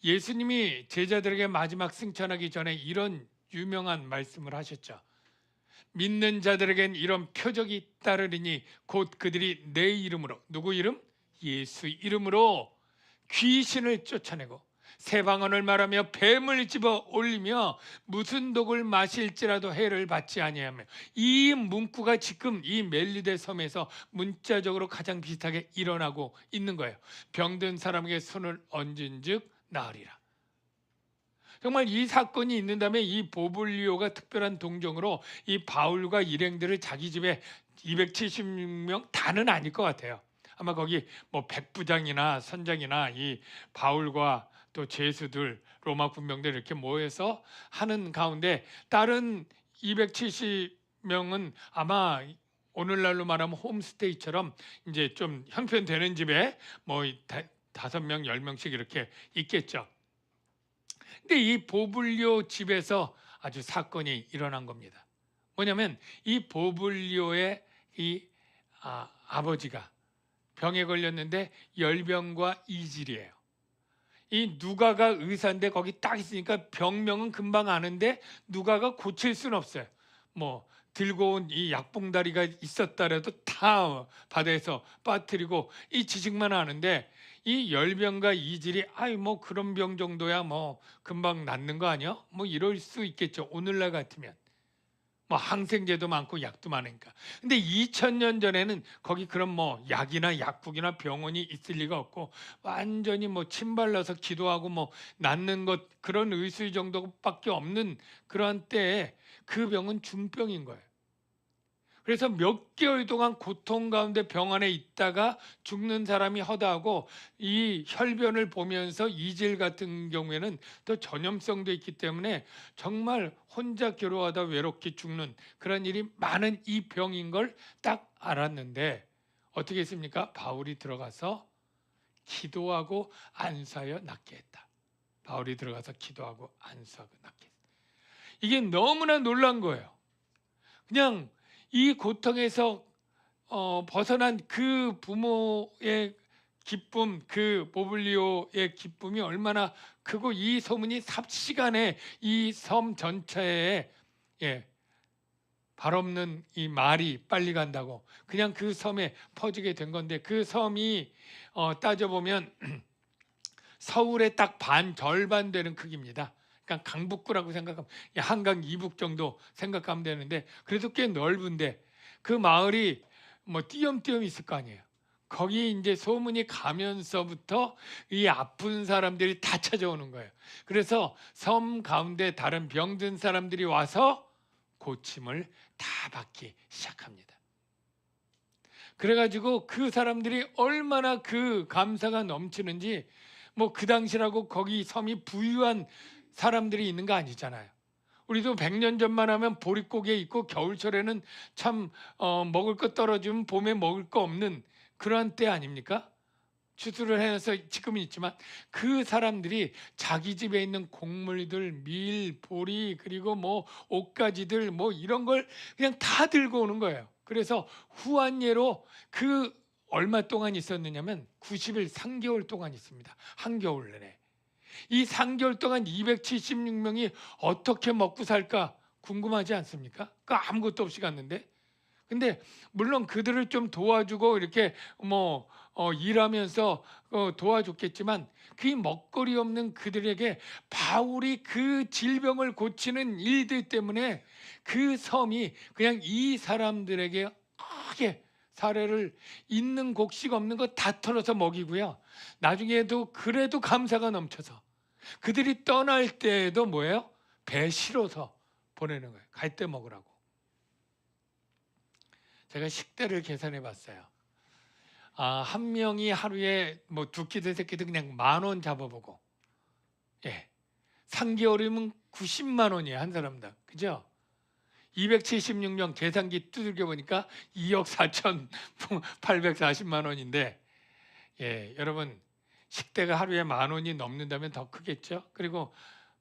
예수님이 제자들에게 마지막 승천하기 전에 이런 유명한 말씀을 하셨죠. 믿는 자들에겐 이런 표적이 따르리니 곧 그들이 내 이름으로, 누구 이름? 예수 이름으로 귀신을 쫓아내고 새 방언을 말하며 뱀을 집어 올리며 무슨 독을 마실지라도 해를 받지 아니하며. 이 문구가 지금 이 멜리데 섬에서 문자적으로 가장 비슷하게 일어나고 있는 거예요. 병든 사람에게 손을 얹은즉 나으리라. 정말 이 사건이 있는 다음에 이 보블리오가 특별한 동정으로 이 바울과 일행들을 자기 집에 276명 다는 아닐 것 같아요. 아마 거기 뭐 백부장이나 선장이나 이 바울과 또 죄수들, 로마 군병들 이렇게 모여서 하는 가운데 다른 270명은 아마 오늘날로 말하면 홈스테이처럼 이제 좀 형편되는 집에 뭐 5명, 10명씩 이렇게 있겠죠. 근데 이 보블리오 집에서 아주 사건이 일어난 겁니다. 뭐냐면 이 보블리오의 이 아버지가 병에 걸렸는데 열병과 이질이에요. 이 누가가 의사인데 거기 딱 있으니까 병명은 금방 아는데 누가가 고칠 수는 없어요. 뭐 들고 온 이 약봉다리가 있었다라도 다 바다에서 빠뜨리고 이 지식만 아는데, 이 열병과 이질이 뭐 그런 병 정도야 뭐 금방 낫는 거 아니야? 뭐 이럴 수 있겠죠. 오늘날 같으면 뭐 항생제도 많고 약도 많으니까. 근데 2000년 전에는 거기 그런 뭐 약이나 약국이나 병원이 있을 리가 없고 완전히 뭐 침 발라서 기도하고 뭐 낫는 것, 그런 의술 정도밖에 없는 그러한 때에 그 병은 중병인 거예요. 그래서 몇 개월 동안 고통 가운데 병 안에 있다가 죽는 사람이 허다하고, 이 혈변을 보면서 이질 같은 경우에는 또 전염성도 있기 때문에 정말 혼자 괴로워하다 외롭게 죽는 그런 일이 많은 이 병인 걸 딱 알았는데 어떻게 했습니까? 바울이 들어가서 기도하고 안수하여 낫게 했다. 바울이 들어가서 기도하고 안수하고 낫게 했다. 이게 너무나 놀란 거예요. 그냥 이 고통에서 벗어난 그 부모의 기쁨, 그 보블리오의 기쁨이 얼마나 크고, 이 소문이 삽시간에 이 섬 전체에 발 없는 이 말이 빨리 간다고 그냥 그 섬에 퍼지게 된 건데, 그 섬이 따져보면 서울의 딱 절반 되는 크기입니다. 그러니까 강북구라고 생각하면, 한강 이북 정도 생각하면 되는데, 그래도 꽤 넓은데 그 마을이 뭐 띄엄띄엄 있을 거 아니에요. 거기 이제 소문이 가면서부터 이 아픈 사람들이 다 찾아오는 거예요. 그래서 섬 가운데 다른 병든 사람들이 와서 고침을 다 받기 시작합니다. 그래가지고 그 사람들이 얼마나 그 감사가 넘치는지, 뭐 그 당시라고 거기 섬이 부유한 사람들이 있는 거 아니잖아요. 우리도 100년 전만 하면 보릿고개 있고 겨울철에는 참 먹을 거 떨어지면 봄에 먹을 거 없는 그러한 때 아닙니까? 추수를 해서 지금은 있지만 그 사람들이 자기 집에 있는 곡물들, 밀, 보리, 그리고 뭐 옷가지들 뭐 이런 걸 그냥 다 들고 오는 거예요. 그래서 후한예로 그 얼마 동안 있었느냐면 90일 3개월 동안 있습니다. 한겨울 내내. 이 3개월 동안 276명이 어떻게 먹고 살까 궁금하지 않습니까? 그 아무것도 없이 갔는데. 근데 물론 그들을 좀 도와주고 이렇게 뭐 일하면서 도와줬겠지만, 그 먹거리 없는 그들에게 바울이 그 질병을 고치는 일들 때문에 그 섬이 그냥 이 사람들에게 크게 사례를 있는 곡식 없는 거 다 털어서 먹이고요. 나중에도 그래도 감사가 넘쳐서 그들이 떠날 때에도 뭐예요? 배 실어서 보내는 거예요. 갈 때 먹으라고. 제가 식대를 계산해 봤어요. 한 명이 하루에 뭐 두 끼든 세 끼든 그냥 10,000원 잡아보고, 예, 3개월이면 90만 원이에요, 한 사람당. 그죠? 276명 계산기 두들겨 보니까 2억 4,840만 원인데, 예, 여러분 식대가 하루에 10,000원이 넘는다면 더 크겠죠? 그리고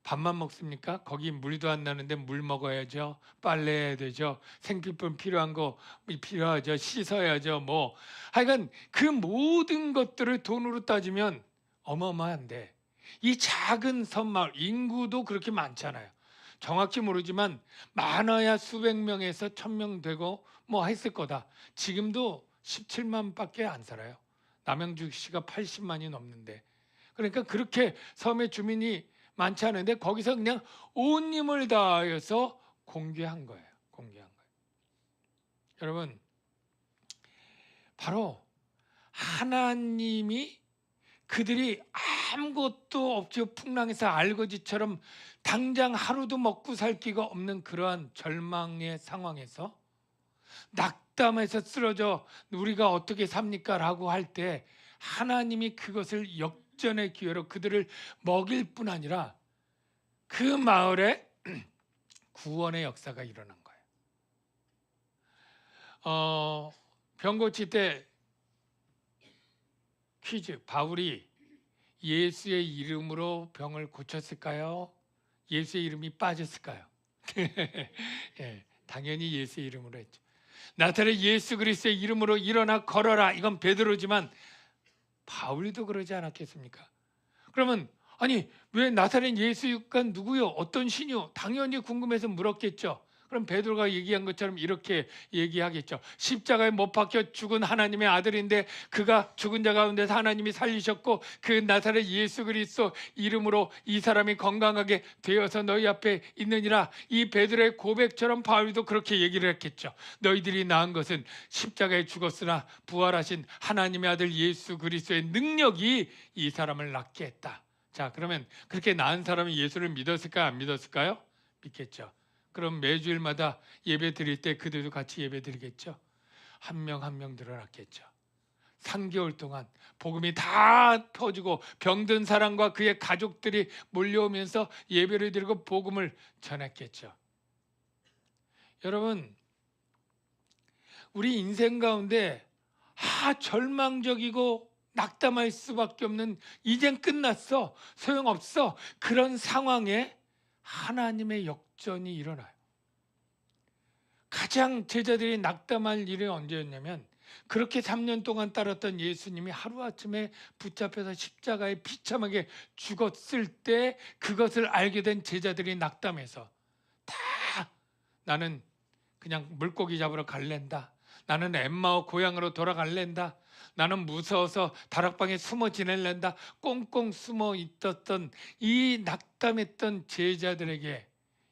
밥만 먹습니까? 거기 물도 안 나는데 물 먹어야죠. 빨래해야 되죠. 생필품 필요한 거 필요하죠. 씻어야죠. 뭐 하여간 그 모든 것들을 돈으로 따지면 어마어마한데, 이 작은 섬마을 인구도 그렇게 많잖아요. 정확히 모르지만 많아야 수백 명에서 1,000명 되고 뭐 했을 거다. 지금도 17만밖에 안 살아요. 남양주시가 80만이 넘는데, 그러니까 그렇게 섬의 주민이 많지 않은데 거기서 그냥 온 힘을 다해서 공개한 거예요. 공개한 거예요. 여러분, 바로 하나님이 그들이 아무것도 없이 풍랑에서 알거지처럼 당장 하루도 먹고 살 기가 없는 그러한 절망의 상황에서 낙담해서 쓰러져 우리가 어떻게 삽니까? 라고 할 때 하나님이 그것을 역전의 기회로 그들을 먹일 뿐 아니라 그 마을에 구원의 역사가 일어난 거예요. 병 고칠 때 퀴즈. 바울이 예수의 이름으로 병을 고쳤을까요? 예수의 이름이 빠졌을까요? 예, 당연히 예수의 이름으로 했죠. 나타내 예수 그리스도의 이름으로 일어나 걸어라. 이건 베드로지만 바울도 그러지 않았겠습니까? 그러면 아니 왜 나사렛 예수가 누구요? 어떤 신이요? 당연히 궁금해서 물었겠죠. 그럼 베드로가 얘기한 것처럼 이렇게 얘기하겠죠. 십자가에 못 박혀 죽은 하나님의 아들인데 그가 죽은 자 가운데서 하나님이 살리셨고 그 나사렛 예수 그리스도 이름으로 이 사람이 건강하게 되어서 너희 앞에 있느니라. 이 베드로의 고백처럼 바울도 그렇게 얘기를 했겠죠. 너희들이 낳은 것은 십자가에 죽었으나 부활하신 하나님의 아들 예수 그리스도의 능력이 이 사람을 낫게 했다. 자, 그러면 그렇게 낳은 사람이 예수를 믿었을까요? 안 믿었을까요? 믿겠죠. 그럼 매주일마다 예배 드릴 때 그들도 같이 예배 드리겠죠. 한 명 한 명 늘어났겠죠. 3개월 동안 복음이 다 퍼지고 병든 사람과 그의 가족들이 몰려오면서 예배를 드리고 복음을 전했겠죠. 여러분, 우리 인생 가운데 절망적이고 낙담할 수밖에 없는 이젠 끝났어, 소용없어, 그런 상황에 하나님의 역전이 일어나요. 가장 제자들이 낙담할 일이 언제였냐면 그렇게 3년 동안 따랐던 예수님이 하루아침에 붙잡혀서 십자가에 비참하게 죽었을 때 그것을 알게 된 제자들이 낙담해서 다 나는 그냥 물고기 잡으러 갈랜다. 나는 엠마오 고향으로 돌아갈랜다. 나는 무서워서 다락방에 숨어 지낼랜다. 꽁꽁 숨어 있었던 이 낙담했던 제자들에게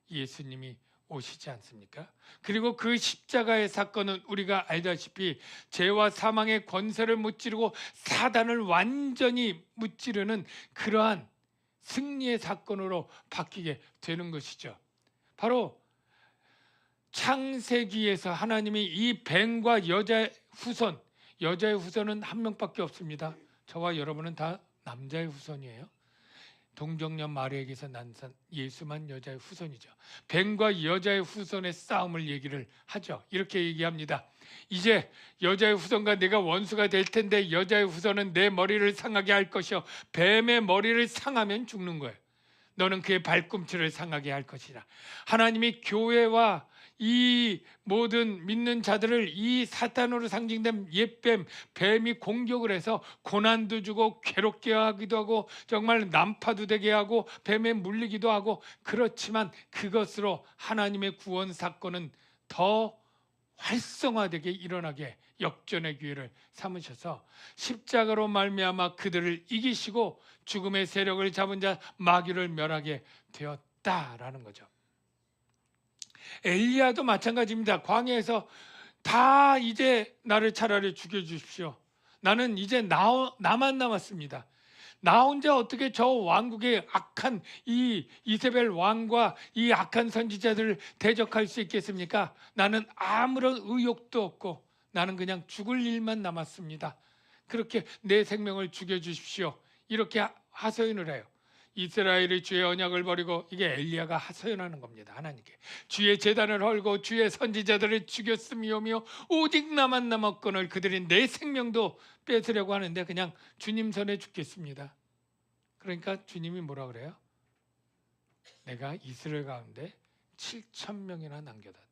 예수님이 오시지 않습니까? 그리고 그 십자가의 사건은 우리가 알다시피 죄와 사망의 권세를 무찌르고 사단을 완전히 무찌르는 그러한 승리의 사건으로 바뀌게 되는 것이죠. 바로 창세기에서 하나님이 이 뱀과 여자의 후손은 한 명밖에 없습니다. 저와 여러분은 다 남자의 후손이에요. 동정녀 마리아에게서 난 예수만 여자의 후손이죠. 뱀과 여자의 후손의 싸움을 얘기를 하죠. 이렇게 얘기합니다. 이제 여자의 후손과 내가 원수가 될 텐데 여자의 후손은 내 머리를 상하게 할 것이요 뱀의 머리를 상하면 죽는 거예요. 너는 그의 발꿈치를 상하게 할 것이라. 하나님이 교회와 이 모든 믿는 자들을 이 사탄으로 상징된 옛뱀, 뱀이 공격을 해서 고난도 주고 괴롭게 하기도 하고 정말 난파도 되게 하고 뱀에 물리기도 하고, 그렇지만 그것으로 하나님의 구원 사건은 더 활성화되게 일어나게 역전의 기회를 삼으셔서 십자가로 말미암아 그들을 이기시고 죽음의 세력을 잡은 자 마귀를 멸하게 되었다라는 거죠. 엘리야도 마찬가지입니다. 광야에서 다 이제 나를 차라리 죽여주십시오. 나는 이제 나만 남았습니다. 나 혼자 어떻게 저 왕국의 악한 이 이세벨 왕과 이 악한 선지자들을 대적할 수 있겠습니까? 나는 아무런 의욕도 없고 나는 그냥 죽을 일만 남았습니다. 그렇게 내 생명을 죽여주십시오. 이렇게 하소연을 해요. 이스라엘이 주의 언약을 버리고, 이게 엘리야가 하소연하는 겁니다. 하나님께 주의 제단을 헐고 주의 선지자들을 죽였음이오며 오직 나만 남았거늘 그들이 내 생명도 뺏으려고 하는데 그냥 주님 손에 죽겠습니다. 그러니까 주님이 뭐라 그래요? 내가 이스라엘 가운데 7,000명이나 남겨뒀다.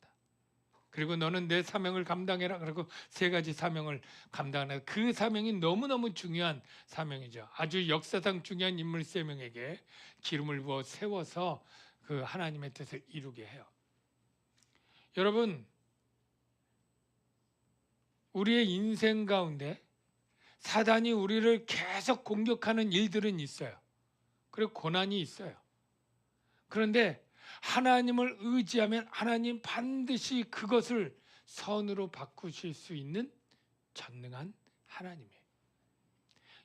그리고 너는 내 사명을 감당해라. 그리고 3가지 사명을 감당하는, 그 사명이 너무너무 중요한 사명이죠. 아주 역사상 중요한 인물 3명에게 기름을 부어 세워서 그 하나님의 뜻을 이루게 해요. 여러분, 우리의 인생 가운데 사단이 우리를 계속 공격하는 일들은 있어요. 그리고 고난이 있어요. 그런데 하나님을 의지하면 하나님 반드시 그것을 선으로 바꾸실 수 있는 전능한 하나님이에요.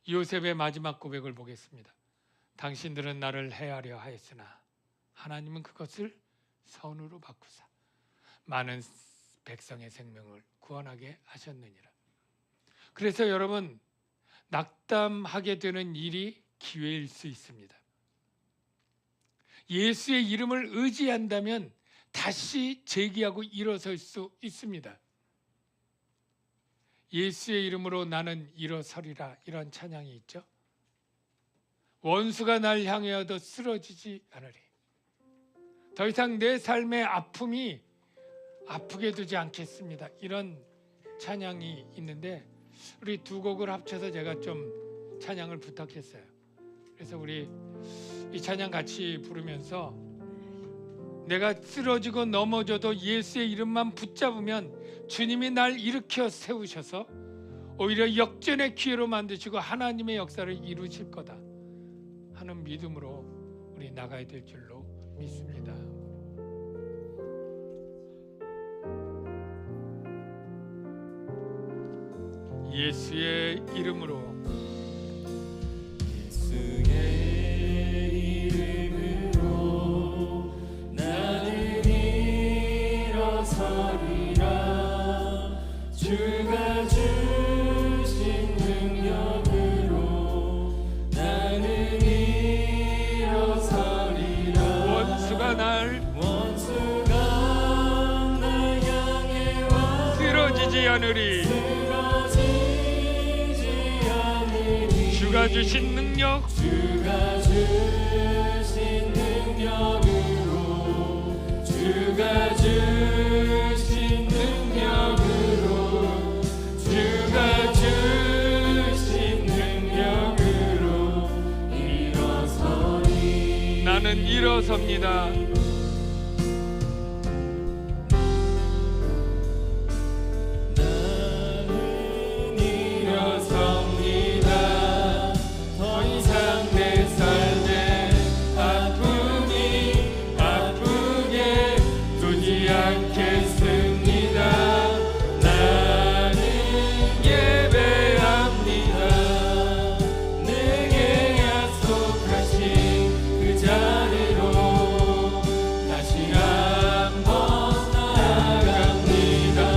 요셉의 마지막 고백을 보겠습니다. 당신들은 나를 해하려 하였으나 하나님은 그것을 선으로 바꾸사 많은 백성의 생명을 구원하게 하셨느니라. 그래서 여러분, 낙담하게 되는 일이 기회일 수 있습니다. 예수의 이름을 의지한다면 다시 재기하고 일어설 수 있습니다. 예수의 이름으로 나는 일어서리라, 이런 찬양이 있죠. 원수가 날 향하여도 쓰러지지 않으리. 더 이상 내 삶의 아픔이 아프게 두지 않겠습니다. 이런 찬양이 있는데 우리 2곡을 합쳐서 제가 좀 찬양을 부탁했어요. 그래서 우리 이 찬양 같이 부르면서 내가 쓰러지고 넘어져도 예수의 이름만 붙잡으면 주님이 날 일으켜 세우셔서 오히려 역전의 기회로 만드시고 하나님의 역사를 이루실 거다 하는 믿음으로 우리 나가야 될 줄로 믿습니다. 예수의 이름으로, 나는 일어서리라. 주가 주신 능력으로 나는 일어서리라. 원수가 날 향해 와 쓰러지지 않으리. 주가 주신 능력, 주가 주신 능력으로, 주가 주신 능력으로, 주가 주신 능력으로 일어서리. 나는 일어섭니다.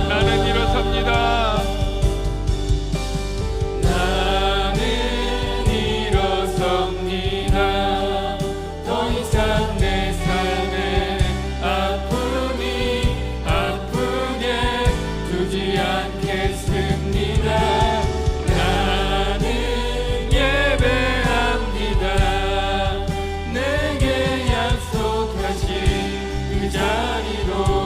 나는 일어섭니다. 나는 일어섭니다. 더 이상 내 삶의 아픔이 아프게 두지 않겠습니다. 나는 예배합니다. 내게 약속하신 그 자리로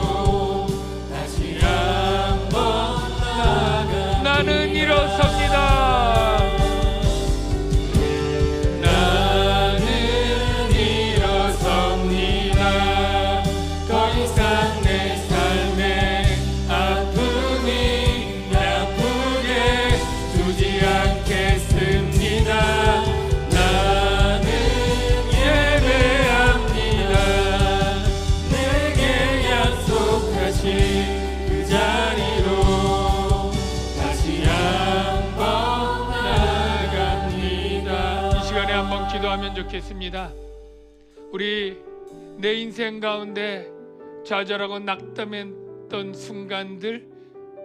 한번 기도하면 좋겠습니다. 우리 내 인생 가운데 좌절하고 낙담했던 순간들,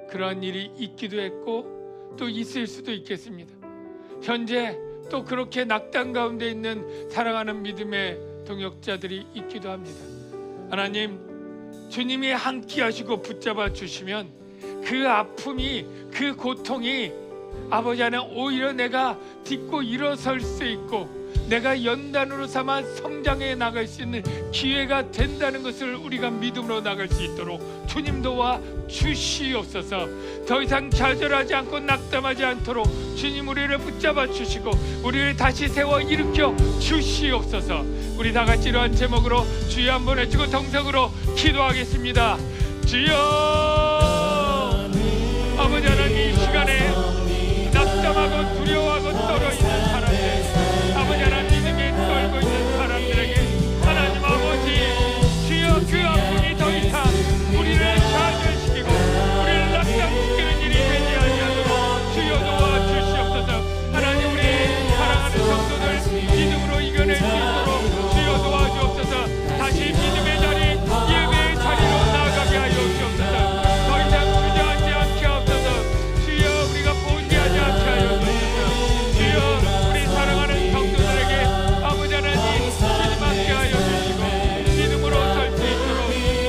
그런 일이 있기도 했고 또 있을 수도 있겠습니다. 현재 또 그렇게 낙담 가운데 있는 사랑하는 믿음의 동역자들이 있기도 합니다. 하나님, 주님이 함께 하시고 붙잡아 주시면 그 아픔이, 그 고통이 아버지 안에 오히려 내가 딛고 일어설 수 있고 내가 연단으로 삼아 성장해 나갈 수 있는 기회가 된다는 것을 우리가 믿음으로 나갈 수 있도록 주님 도와 주시옵소서. 더 이상 좌절하지 않고 낙담하지 않도록 주님 우리를 붙잡아 주시고 우리를 다시 세워 일으켜 주시옵소서. 우리 다 같이 이러한 제목으로 주여 한번 외치고 동성으로 기도하겠습니다. 주여, 아버지 하나님, 이 시간에 낙담하고 두려워하고 떨어 있는 사람들, 아버지 하나님, 믿음에 떨고 있는 사람들에게 하나님 아버지, 주여 그 아픔이 더 이상 우리를 좌절시키고 우리를 낙담시키는 일이 되지 아니하도록 주여 도와주시옵소서. 하나님, 우리 사랑하는 성도들 믿음으로 이겨낼 수 있도록 주여 도와주옵소서. 다시 믿음의 자리, 예배의 자리로 나아가게 하여 주옵소서. 더 이상 주저앉지 않게 하옵소서. 주여, 우리가 포기하지 않게 하여 주옵소서. 주여, 우리 사랑하는 성도들에게 아버지 하나님 주님 함께 하여 주시고 믿음으로 설 수 있도록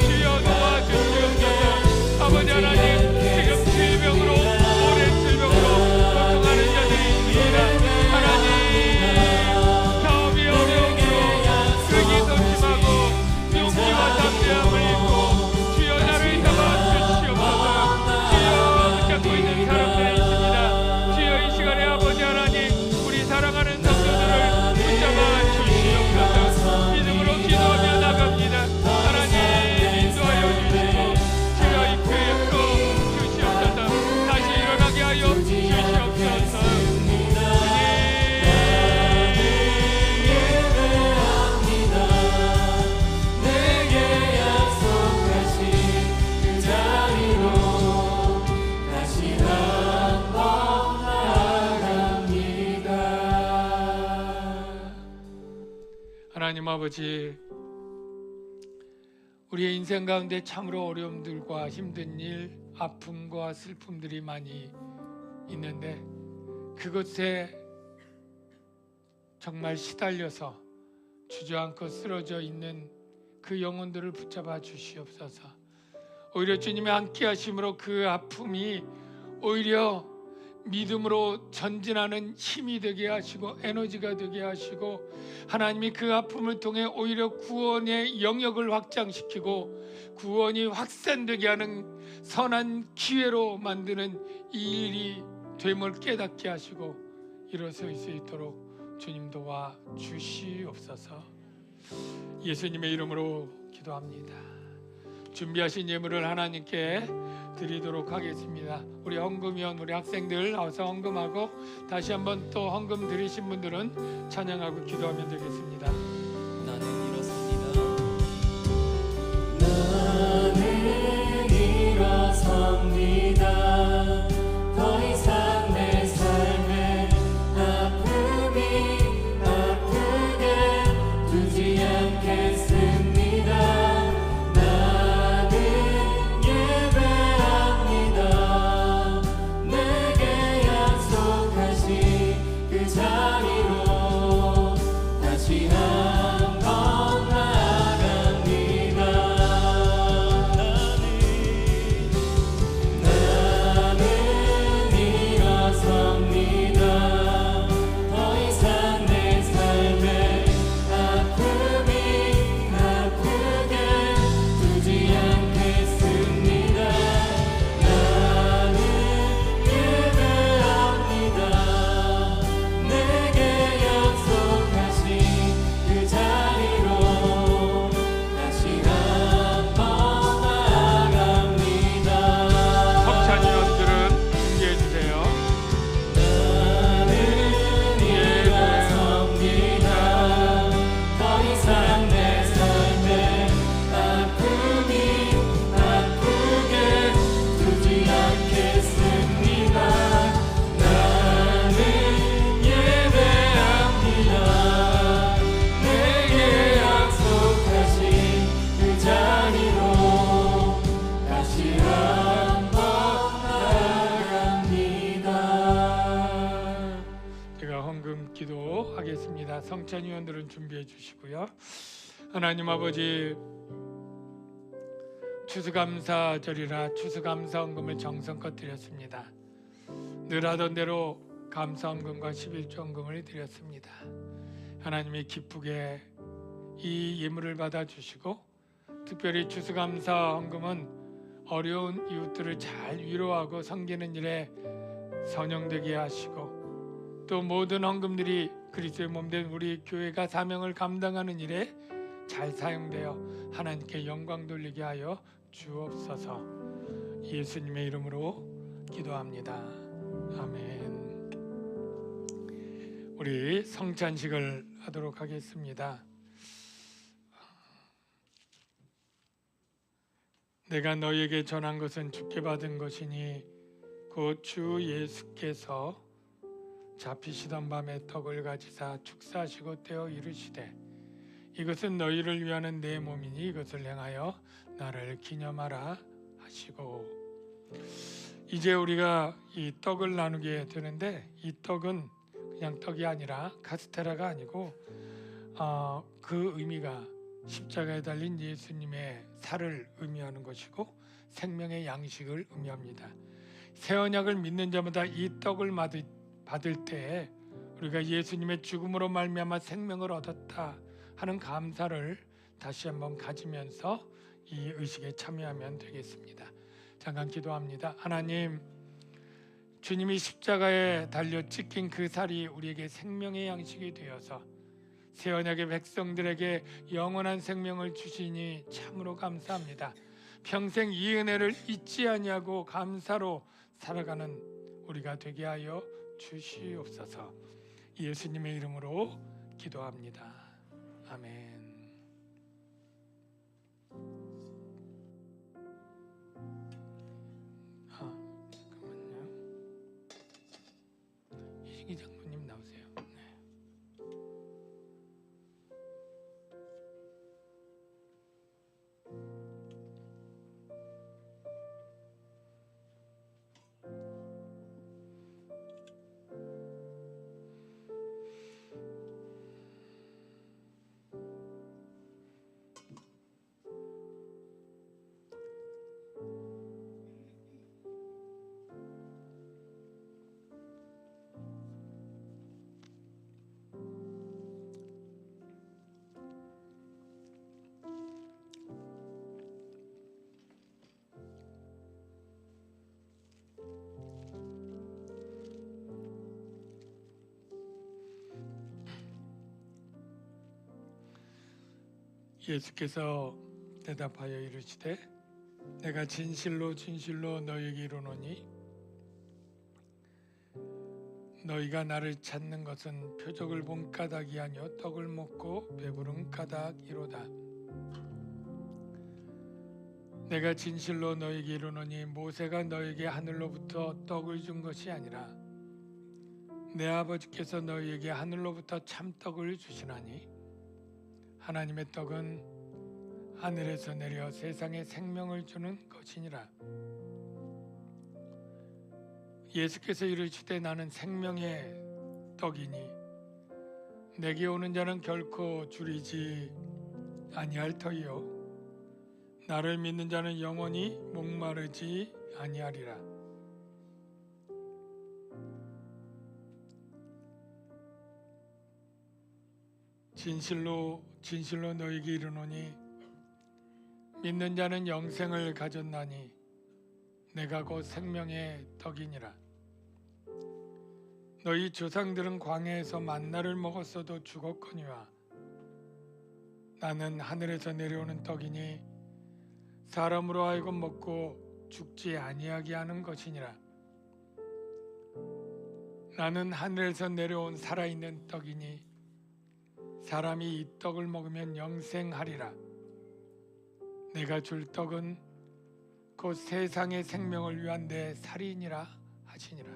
주여 도와주시옵소서. 아버지 하나님, 지금 질병으로, 오랜 질병으로 고통하는 자들이 있습니다. 하나님, 사업이 어려움으로 끄기도 심하고 용기와 담대함을 잃고 주여 나를 잡아 주시옵소서. 주여, 붙잡고 있는 사람들이 있습니다. 주여, 이 시간에 아버지 하나님, 우리 사랑하는 성도들을 붙잡아 주시옵소서. 믿음으로 기도하며 나갑니다. 하나님, 인도하여 주시고 주여 이끌고 주시옵소서. 다시 일어나게 하여 주시옵소서. 하나님 아버지, 우리의 인생 가운데 참으로 어려움들과 힘든 일, 아픔과 슬픔들이 많이 있는데 그것에 정말 시달려서 주저앉고 쓰러져 있는 그 영혼들을 붙잡아 주시옵소서. 오히려 주님의 함께 하심으로 그 아픔이 오히려 믿음으로 전진하는 힘이 되게 하시고 에너지가 되게 하시고 하나님이 그 아픔을 통해 오히려 구원의 영역을 확장시키고 구원이 확산되게 하는 선한 기회로 만드는 이 일이 됨을 깨닫게 하시고 일어설 수 있도록 주님 도와 주시옵소서. 예수님의 이름으로 기도합니다. 준비하신 예물을 하나님께 드리도록 하겠습니다. 우리 헌금위원, 우리 학생들 나와서 헌금하고 다시 한번 또 헌금 드리신 분들은 찬양하고 기도하면 되겠습니다. 나는 일어섭니다. 나는 일어섭니다. 더 이상 내 삶에 아픔이 아프게 두지 않겠습니다. 그 자리로 다시 기도하겠습니다. 성찬위원들은 준비해 주시고요. 하나님 아버지, 추수감사절이라 추수감사헌금을 정성껏 드렸습니다. 늘 하던 대로 감사헌금과 11조헌금을 드렸습니다. 하나님이 기쁘게 이 예물을 받아주시고, 특별히 추수감사헌금은 어려운 이웃들을 잘 위로하고 섬기는 일에 선용되게 하시고, 또 모든 헌금들이 그리스도의 몸된 우리 교회가 사명을 감당하는 일에 잘 사용되어 하나님께 영광 돌리게 하여 주옵소서. 예수님의 이름으로 기도합니다. 아멘. 우리 성찬식을 하도록 하겠습니다. 내가 너희에게 전한 것은 주께 받은 것이니 곧 주 예수께서 잡히시던 밤에 떡을 가지사 축사하시고 떼어 이르시되, 이것은 너희를 위하는 내 몸이니 이것을 행하여 나를 기념하라 하시고. 이제 우리가 이 떡을 나누게 되는데, 이 떡은 그냥 떡이 아니라 카스테라가 아니고 그 의미가 십자가에 달린 예수님의 살을 의미하는 것이고 생명의 양식을 의미합니다. 새 언약을 믿는 자마다 이 떡을 받을 때 우리가 예수님의 죽음으로 말미암아 생명을 얻었다 하는 감사를 다시 한번 가지면서 이 의식에 참여하면 되겠습니다. 잠깐 기도합니다. 하나님, 주님이 십자가에 달려 찢긴 그 살이 우리에게 생명의 양식이 되어서 새 언약의 백성들에게 영원한 생명을 주시니 참으로 감사합니다. 평생 이 은혜를 잊지 아니하고 감사로 살아가는 우리가 되게 하여 주시옵소서. 예수님의 이름으로 기도합니다. 아멘. 잠깐만요. 이시기 장로님 나오세요. 네. 예수께서 대답하여 이르시되, 내가 진실로 진실로 너희에게 이르노니 너희가 나를 찾는 것은 표적을 본 까닭이 아니요 떡을 먹고 배부른 까닭이로다. 내가 진실로 너희에게 이르노니 모세가 너희에게 하늘로부터 떡을 준 것이 아니라 내 아버지께서 너희에게 하늘로부터 참떡을 주시나니, 하나님의 떡은 하늘에서 내려 세상에 생명을 주는 것이니라. 예수께서 이르시되, 나는 생명의 떡이니 내게 오는 자는 결코 줄이지 아니할 터이요 나를 믿는 자는 영원히 목마르지 아니하리라. 진실로 진실로 너희에게 이르노니 믿는 자는 영생을 가졌나니 내가 곧 생명의 떡이니라. 너희 조상들은 광야에서 만나를 먹었어도 죽었거니와 나는 하늘에서 내려오는 떡이니 사람으로 하여금 먹고 죽지 아니하게 하는 것이니라. 나는 하늘에서 내려온 살아있는 떡이니 사람이 이 떡을 먹으면 영생하리라. 내가 줄 떡은 곧 세상의 생명을 위한 내 살이니라 하시니라.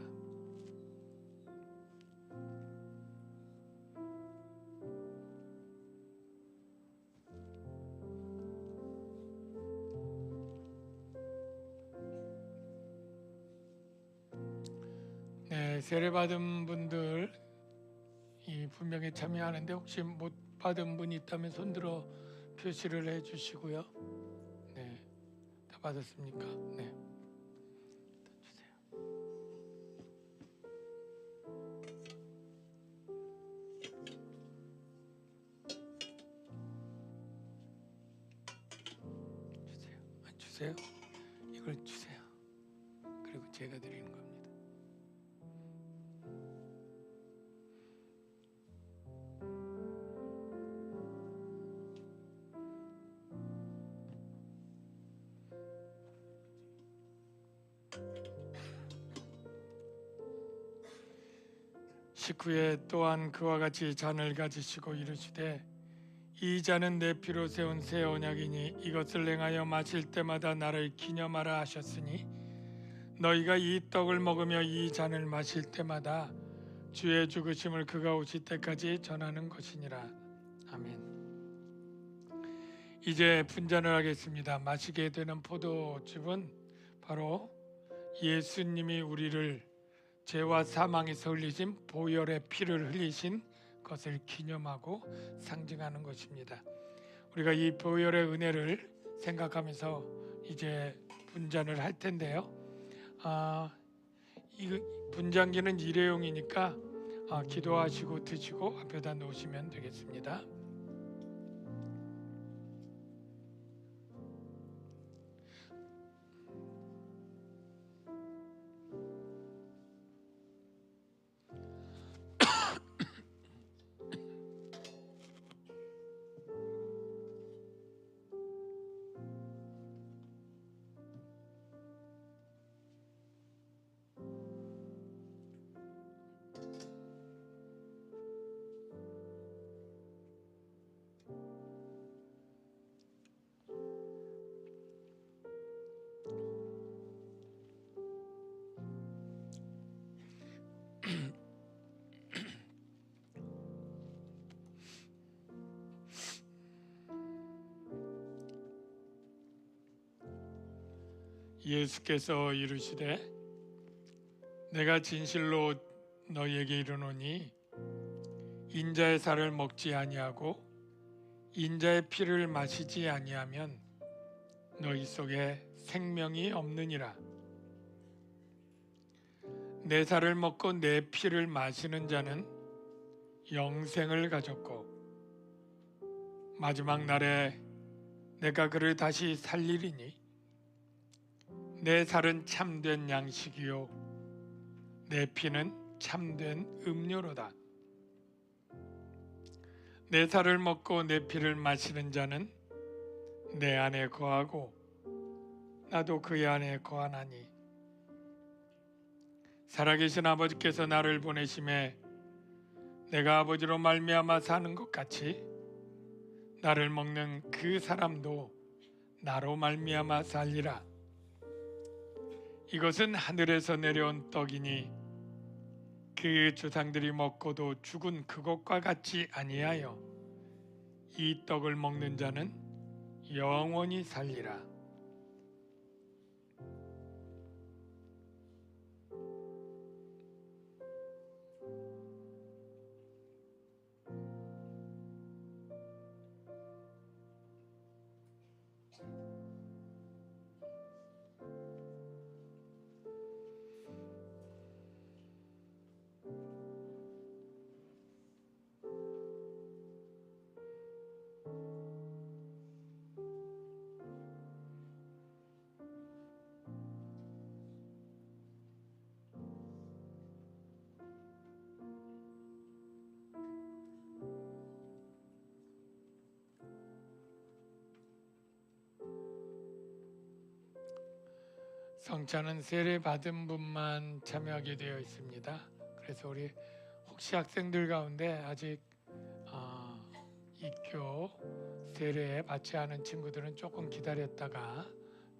네, 세례받은 분들 분명히 참여하는데 혹시 못 받은 분이 있다면 손들어 표시를 해주시고요. 네, 다 받았습니까? 네, 주세요. 주세요. 이걸 주세요. 그리고 제가 드리는 겁니다. 식후에 또한 그와 같이 잔을 가지시고 이르시되 이 잔은 내 피로 세운 새 언약이니 이것을 행하여 마실 때마다 나를 기념하라 하셨으니 너희가 이 떡을 먹으며 이 잔을 마실 때마다 주의 죽으심을 그가 오실 때까지 전하는 것이니라. 아멘. 이제 분잔을 하겠습니다. 마시게 되는 포도즙은 바로 예수님이 우리를 죄와 사망에서 흘리신 보혈의 피를 흘리신 것을 기념하고 상징하는 것입니다. 우리가 이 보혈의 은혜를 생각하면서 이제 분잔을 할 텐데요. 이 분잔기는 일회용이니까 기도하시고 드시고 앞에다 놓으시면 되겠습니다. 예수께서 이르시되 내가 진실로 너희에게 이르노니 인자의 살을 먹지 아니하고 인자의 피를 마시지 아니하면 너희 속에 생명이 없느니라. 내 살을 먹고 내 피를 마시는 자는 영생을 가졌고 마지막 날에 내가 그를 다시 살리리니 내 살은 참된 양식이요 내 피는 참된 음료로다. 내 살을 먹고 내 피를 마시는 자는 내 안에 거하고 나도 그의 안에 거하나니 살아계신 아버지께서 나를 보내심에 내가 아버지로 말미암아 사는 것 같이 나를 먹는 그 사람도 나로 말미암아 살리라. 이것은 하늘에서 내려온 떡이니 그 조상들이 먹고도 죽은 그것과 같지 아니하여 이 떡을 먹는 자는 영원히 살리라. 성찬은 세례 받은 분만 참여하게 되어 있습니다. 그래서 우리 혹시 학생들 가운데 아직 입교 세례 받지 않은 친구들은 조금 기다렸다가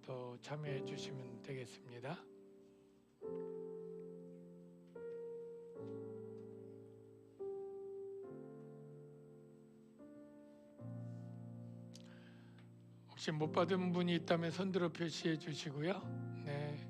또 참여해 주시면 되겠습니다. 혹시 못 받은 분이 있다면 손들어 표시해 주시고요. 네.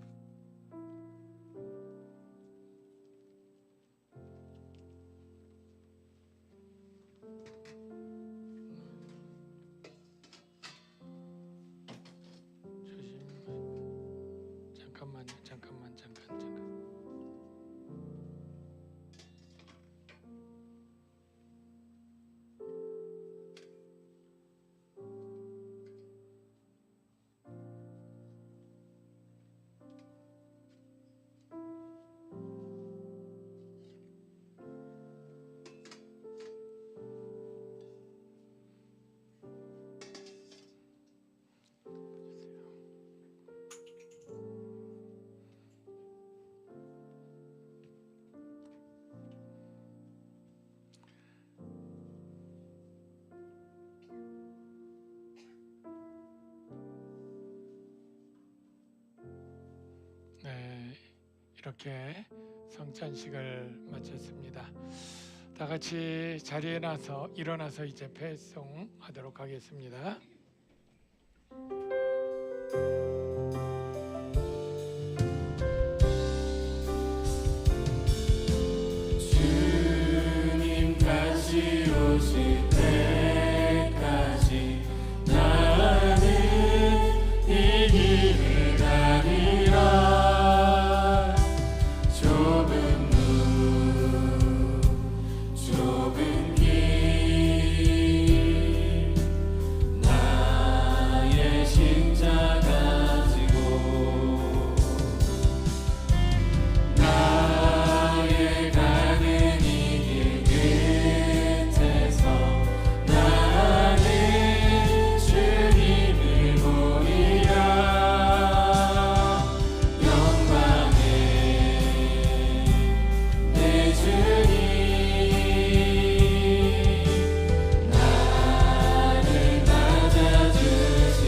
이렇게 성찬식을 마쳤습니다. 다 같이 자리에 일어나서 이제 배송하도록 하겠습니다. 주님 다시 오실 때까지 나는 이 길을 가리라. 좁은 문 좁은 길 나의 십자가 지고 나의 가는 이 길 끝에서 나는 주님을 보리라. 영광의 내 주님 나를 맞아주시.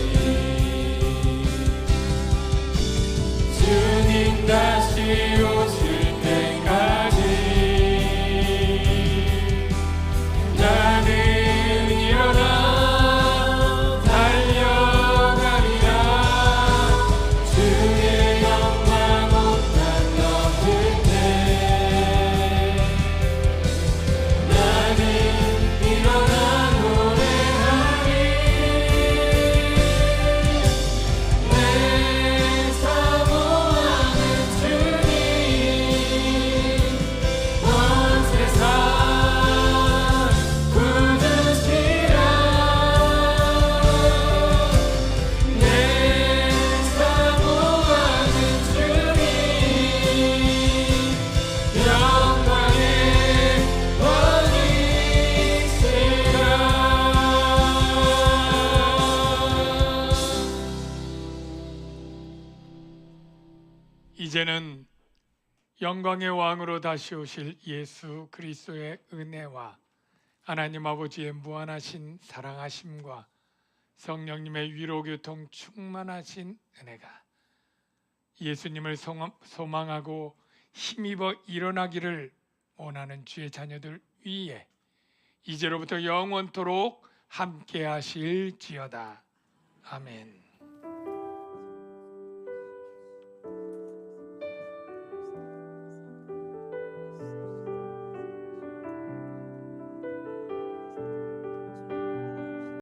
주님 다시 오실 때까지 나는 일어나 달려가리라. 주의 영광 온 땅 덮을 때 나는 일어나 노래하리. 내 사모하는 주님 온 세상 구주시라. 내 사모하는 주님 영광의 왕이시라. 이제는 영광의 왕으로 다시 오실 예수 그리스도의 은혜와 하나님 아버지의 무한하신 사랑하심과 성령님의 위로교통 충만하신 은혜가 예수님을 소망하고 힘입어 일어나기를 원하는 주의 자녀들 위에 이제로부터 영원토록 함께 하실지어다. 아멘.